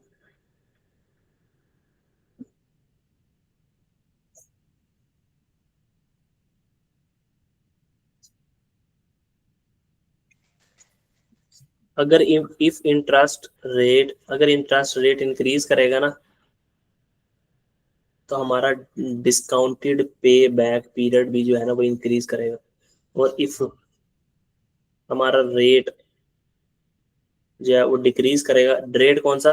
अगर इफ इंटरेस्ट रेट, अगर इंटरेस्ट रेट इंक्रीज करेगा ना, तो हमारा डिस्काउंटेड पे बैक पीरियड भी जो है ना वो इंक्रीज करेगा। और इफ हमारा रेट जो है वो डिक्रीज करेगा, रेट कौन सा?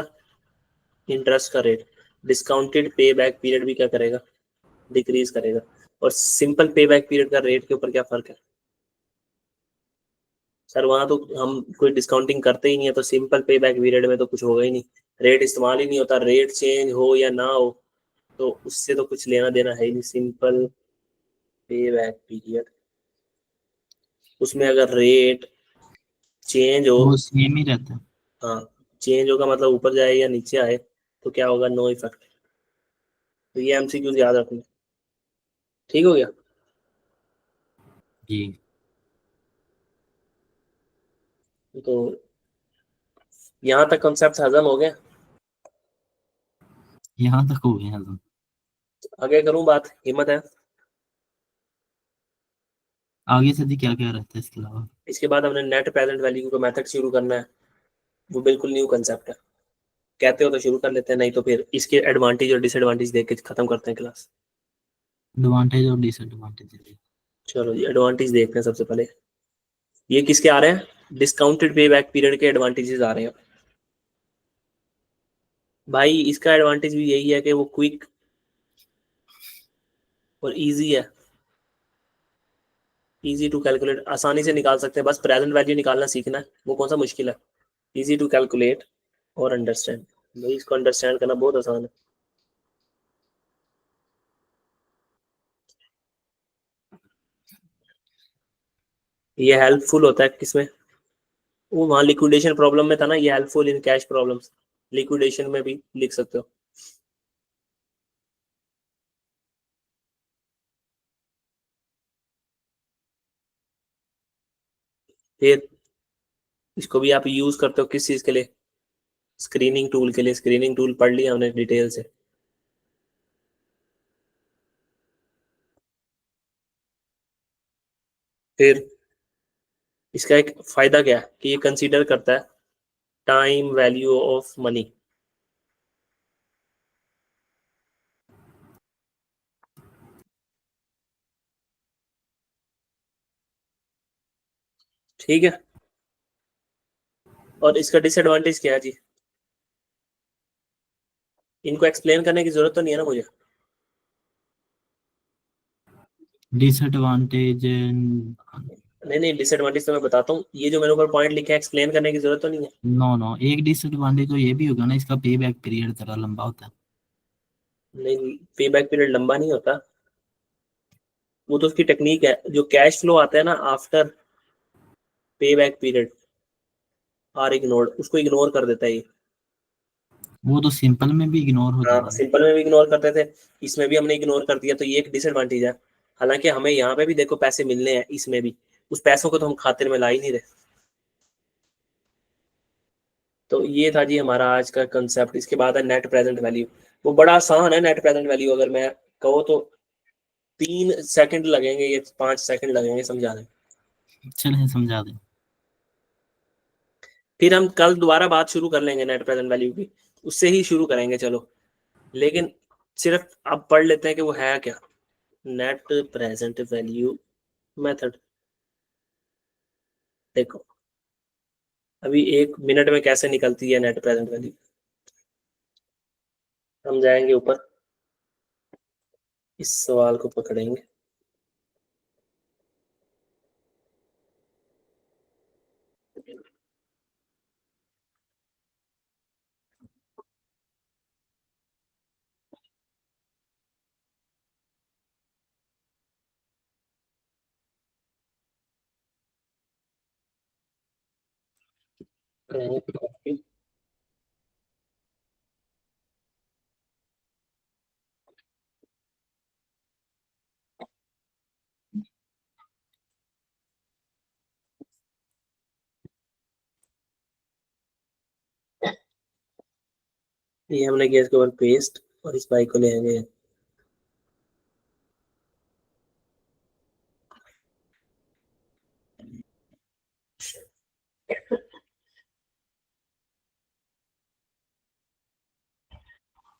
इंटरेस्ट का rate. Discounted pay back period भी क्या करेगा, डिक्रीज करेगा। और सिंपल पे बैक पीरियड का रेट के ऊपर क्या फर्क है सर? वहां तो हम कोई डिस्काउंटिंग करते ही नहीं है, तो सिंपल पे बैक पीरियड में तो कुछ होगा ही नहीं, रेट इस्तेमाल ही नहीं होता। रेट चेंज हो या ना हो तो उससे तो कुछ लेना देना है ही नहीं। सिंपल पे बैक पीरियड, उसमें अगर रेट चेंज हो, वो सेम ही रहता है। हाँ चेंज होगा मतलब ऊपर जाए या नीचे आए तो क्या होगा, नो इफेक्ट। तो ये एमसीक्यूज याद रखना। ठीक हो गया। जी। तो यहाँ तक कॉन्सेप्ट हजम हो गया। यहाँ तक हो गया तो आगे करूँ बात, हिम्मत है? आगे से जी क्या क्या रहता है इसके अलावा? इसके बाद हमने नेट प्रेजेंट वैल्यू का मेथड शुरू करना है। वो बिल्कुल न्यू कंसेप्ट है। कहते हो तो शुरू कर लेते हैं, नहीं तो फिर इसके एडवांटेज और डिसएडवांटेज देख के खत्म करते हैं क्लास। एडवांटेज और डिसएडवांटेज। चलो जी एडवांटेज देखते हैं सबसे पहले। ये किसके आ रहे हैं, डिस्काउंटेड पे बैक पीरियड के एडवांटेजेस आ रहे हैं। भाई इसका एडवांटेज भी यही है कि वो क्विक और इजी है। इजी टू कैलकुलेट, आसानी से निकाल सकते हैं, बस प्रेजेंट वैल्यू निकालना सीखना है, वो कौन सा मुश्किल है। इजी टू कैलकुलेट और अंडरस्टैंड, भाई इसको अंडरस्टैंड करना बहुत आसान है। ये हेल्पफुल होता है किसमें, वो वहाँ लिक्विडेशन प्रॉब्लम में था ना, ये helpful in cash problems, liquidation में भी लिख सकते हो। फिर इसको भी आप यूज करते हो किस चीज के लिए, स्क्रीनिंग टूल के लिए। स्क्रीनिंग टूल पढ़ लिया हमने डिटेल से। फिर इसका एक फायदा क्या है कि ये कंसीडर करता है टाइम वैल्यू ऑफ मनी। ठीक है। और इसका डिसएडवांटेज क्या है जी, इनको एक्सप्लेन करने की जरूरत तो नहीं है ना मुझे? डिसएडवांटेज? नहीं नहीं, डिसएडवांटेज तो मैं बताता हूँ, ये जो मेरे ऊपर पॉइंट लिखे हैं एक्सप्लेन करने की जरूरत तो नहीं है। नो नो, एक डिसएडवांटेज तो ये भी होगा ना, इसका पे बैक पीरियड थोड़ा लंबा होता है। नहीं, पे बैक पीरियड लंबा नहीं होता, वो तो उसकी टेक्निक है। जो कैश फ्लो आता है ना आफ्टर पे बैक पीरियड आर इग्नोर्ड, उसको इग्नोर कर देता है ये। वो तो सिंपल में भी इग्नोर हो हाँ जाता है। सिंपल में भी इग्नोर करते थे, इसमें भी हमने इग्नोर कर दिया, तो ये एक डिसएडवांटेज है। हालांकि हमें यहाँ पे भी देखो पैसे मिलने हैं, इसमें भी उस पैसों को तो हम खाते में ला ही नहीं रहे। तो ये था जी हमारा आज का कंसेप्ट। इसके बाद है नेट प्रेजेंट वैल्यू। वो बड़ा आसान है नेट प्रेजेंट वैल्यू, अगर मैं कहूँ तो 3 सेकंड लगेंगे या 5 सेकंड लगेंगे समझाने में। चलिए समझा दें। फिर हम कल दोबारा बात शुरू कर लेंगे नेट प्रेजेंट वैल्यू की, उससे ही शुरू करेंगे चलो। लेकिन सिर्फ अब पढ़ लेते हैं कि वो है क्या, नेट प्रेजेंट वैल्यू मेथड। देखो अभी 1 मिनट में कैसे निकलती है नेट प्रेजेंट वैल्यू। हम जाएंगे ऊपर, इस सवाल को पकड़ेंगे। ये हमने किया इसके ऊपर पेस्ट, और इस बाइक को ले आएंगे।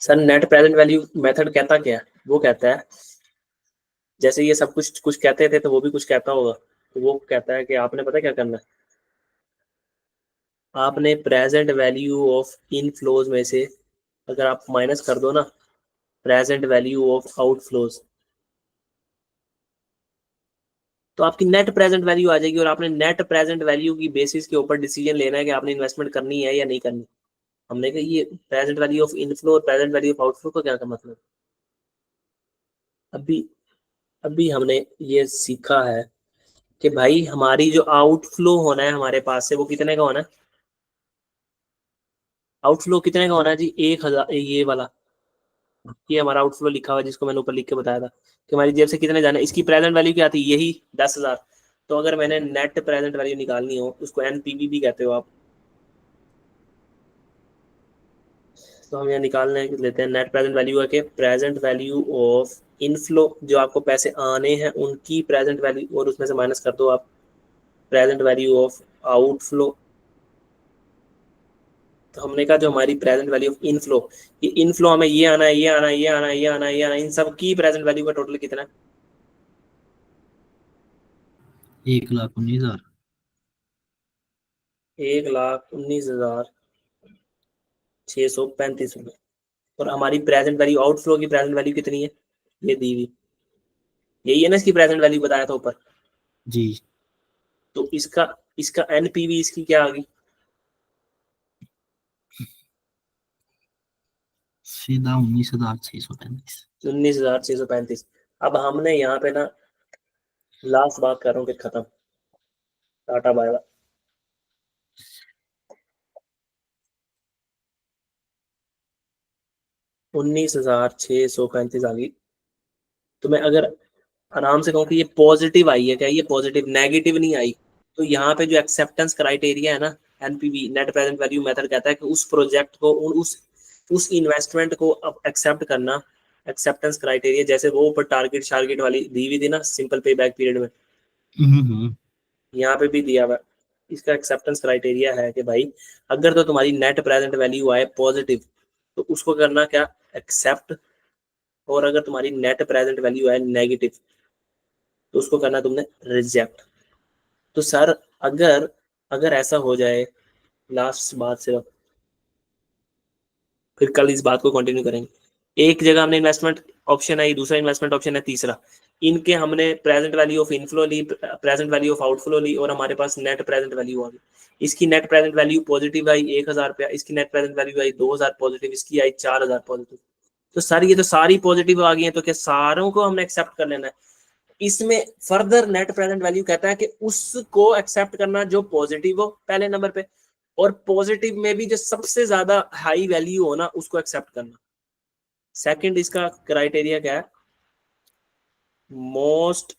Sir net present value method कहता क्या है, वो कहता है जैसे ये सब कुछ कुछ कहते थे तो वो भी कुछ कहता होगा। तो वो कहता है कि आपने पता क्या करना है, आपने प्रेजेंट वैल्यू ऑफ इनफ्लोज में से अगर आप माइनस कर दो ना प्रेजेंट वैल्यू ऑफ आउटफ्लोज, तो आपकी नेट प्रेजेंट वैल्यू आ जाएगी, और आपने नेट प्रेजेंट वैल्यू की बेसिस के ऊपर डिसीजन लेना है कि आपने इन्वेस्टमेंट करनी है या नहीं करनी। हमने कहा ये प्रेजेंट वैल्यू ऑफ इनफ्लो और प्रेजेंट वैल्यू ऑफ आउटफ्लो का क्या मतलब, अभी अभी हमने ये सीखा है कि भाई हमारी जो आउटफ्लो होना है हमारे पास से वो कितने का होना है, आउटफ्लो कितने का होना है जी 1000, ये वाला, ये हमारा आउटफ्लो लिखा हुआ है जिसको मैंने ऊपर लिख के बताया था कि हमारी जेब से कितने जाना है, इसकी प्रेजेंट वैल्यू क्या थी, यही 10,000। तो अगर मैंने नेट प्रेजेंट वैल्यू निकालनी हो, उसको एनपीवी भी कहते हो आप, तो हम यहाँ निकालने लेते हैं नेट प्रेजेंट वैल्यू है कि प्रेजेंट वैल्यू ऑफ इनफ्लो, जो आपको पैसे आने हैं उनकी प्रेजेंट वैल्यू, और उसमें से माइनस कर दो आप प्रेजेंट वैल्यू ऑफ आउटफ्लो। तो हमने कहा जो हमारी प्रेजेंट वैल्यू ऑफ इनफ्लो, ये इनफ्लो हमें ये आना है, ये आना है, ये आना है, ये आना है, ये आना है, इन सब की प्रेजेंट वैल्यू का टोटल कितना है, 1,19,000। 1,19,635 रुपये। और हमारी प्रेजेंट वैल्यू आउटफ्लो की प्रेजेंट वैल्यू कितनी है, ये दी हुई, यही है ना इसकी प्रेजेंट वैल्यू बताया था ऊपर। जी तो इसका इसका एनपीवी इसकी क्या आ गई, सीधा 19,635। 19,635। अब हमने यहाँ पे ना लास्ट बात कर रहा हूँ कि खत्म, टाटा बाय बाय। 19,635 आ गई। तो मैं अगर आराम से कहूँ कि ये पॉजिटिव आई है क्या, ये पॉजिटिव, नेगेटिव नहीं आई, तो यहाँ पे जो एक्सेप्टेंस क्राइटेरिया है ना, NPV net present value method कहता है कि उस प्रोजेक्ट को उस इन्वेस्टमेंट को अब एक्सेप्ट करना, एक्सेप्टेंस क्राइटेरिया जैसे वो ऊपर टारगेट शारगेट वाली दी हुई थी ना सिंपल पे बैक पीरियड में, यहाँ पे भी दिया हुआ। इसका एक्सेप्टेंस क्राइटेरिया है कि भाई अगर तो तुम्हारी नेट प्रेजेंट वैल्यू आए पॉजिटिव तो उसको करना क्या, एक्सेप्ट, और अगर तुम्हारी नेट प्रेजेंट वैल्यू आए नेगेटिव तो उसको करना तुमने रिजेक्ट। तो सर अगर अगर ऐसा हो जाए, लास्ट बात सिर्फ, फिर कल इस बात को कंटिन्यू करेंगे। एक जगह हमने इन्वेस्टमेंट ऑप्शन है, दूसरा इन्वेस्टमेंट ऑप्शन है, तीसरा, इनके हमने प्रेजेंट वैल्यू ऑफ इनफ्लो ली, प्रेजेंट वैल्यू ऑफ आउटफ्लो ली, और हमारे पास नेट प्रेजेंट वैल्यू आ गई। इसकी नेट प्रेजेंट वैल्यू पॉजिटिव आई 1,000 रुपया, इसकी नेट प्रेजेंट वैल्यू आई 2,000 पॉजिटिव, इसकी आई 4,000 पॉजिटिव। तो सर ये तो सारी पॉजिटिव आ गई है, तो क्या सारों को हमने एक्सेप्ट कर लेना है। इसमें फर्दर नेट प्रेजेंट वैल्यू कहता है कि उसको एक्सेप्ट करना जो पॉजिटिव हो पहले नंबर पे, और पॉजिटिव में भी जो सबसे ज्यादा हाई वैल्यू हो ना उसको एक्सेप्ट करना। सेकंड इसका क्राइटेरिया क्या है, मोस्ट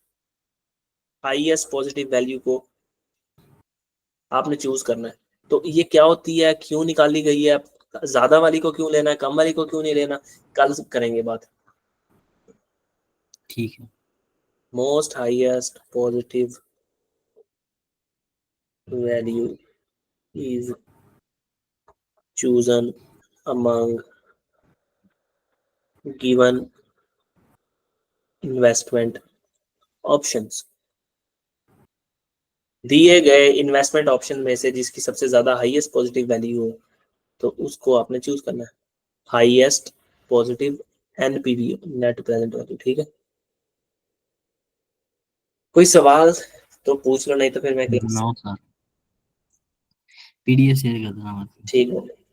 हाईएस्ट पॉजिटिव वैल्यू को आपने चूज करना है। तो ये क्या होती है, क्यों निकाली गई है, ज्यादा वाली को क्यों लेना है, कम वाली को क्यों नहीं लेना, कल करेंगे बात। ठीक है। Most highest positive value is chosen among given investment options। दिए गए इन्वेस्टमेंट ऑप्शन में से जिसकी सबसे ज्यादा हाईएस्ट पॉजिटिव वैल्यू हो तो उसको आपने चूज करना है, highest positive NPV net present value. ठीक है, कोई सवाल तो पूछ लो, नहीं तो फिर मैं क्लास। बनाओ सर, पीडीएफ शेयर कर देना मत। ठीक है।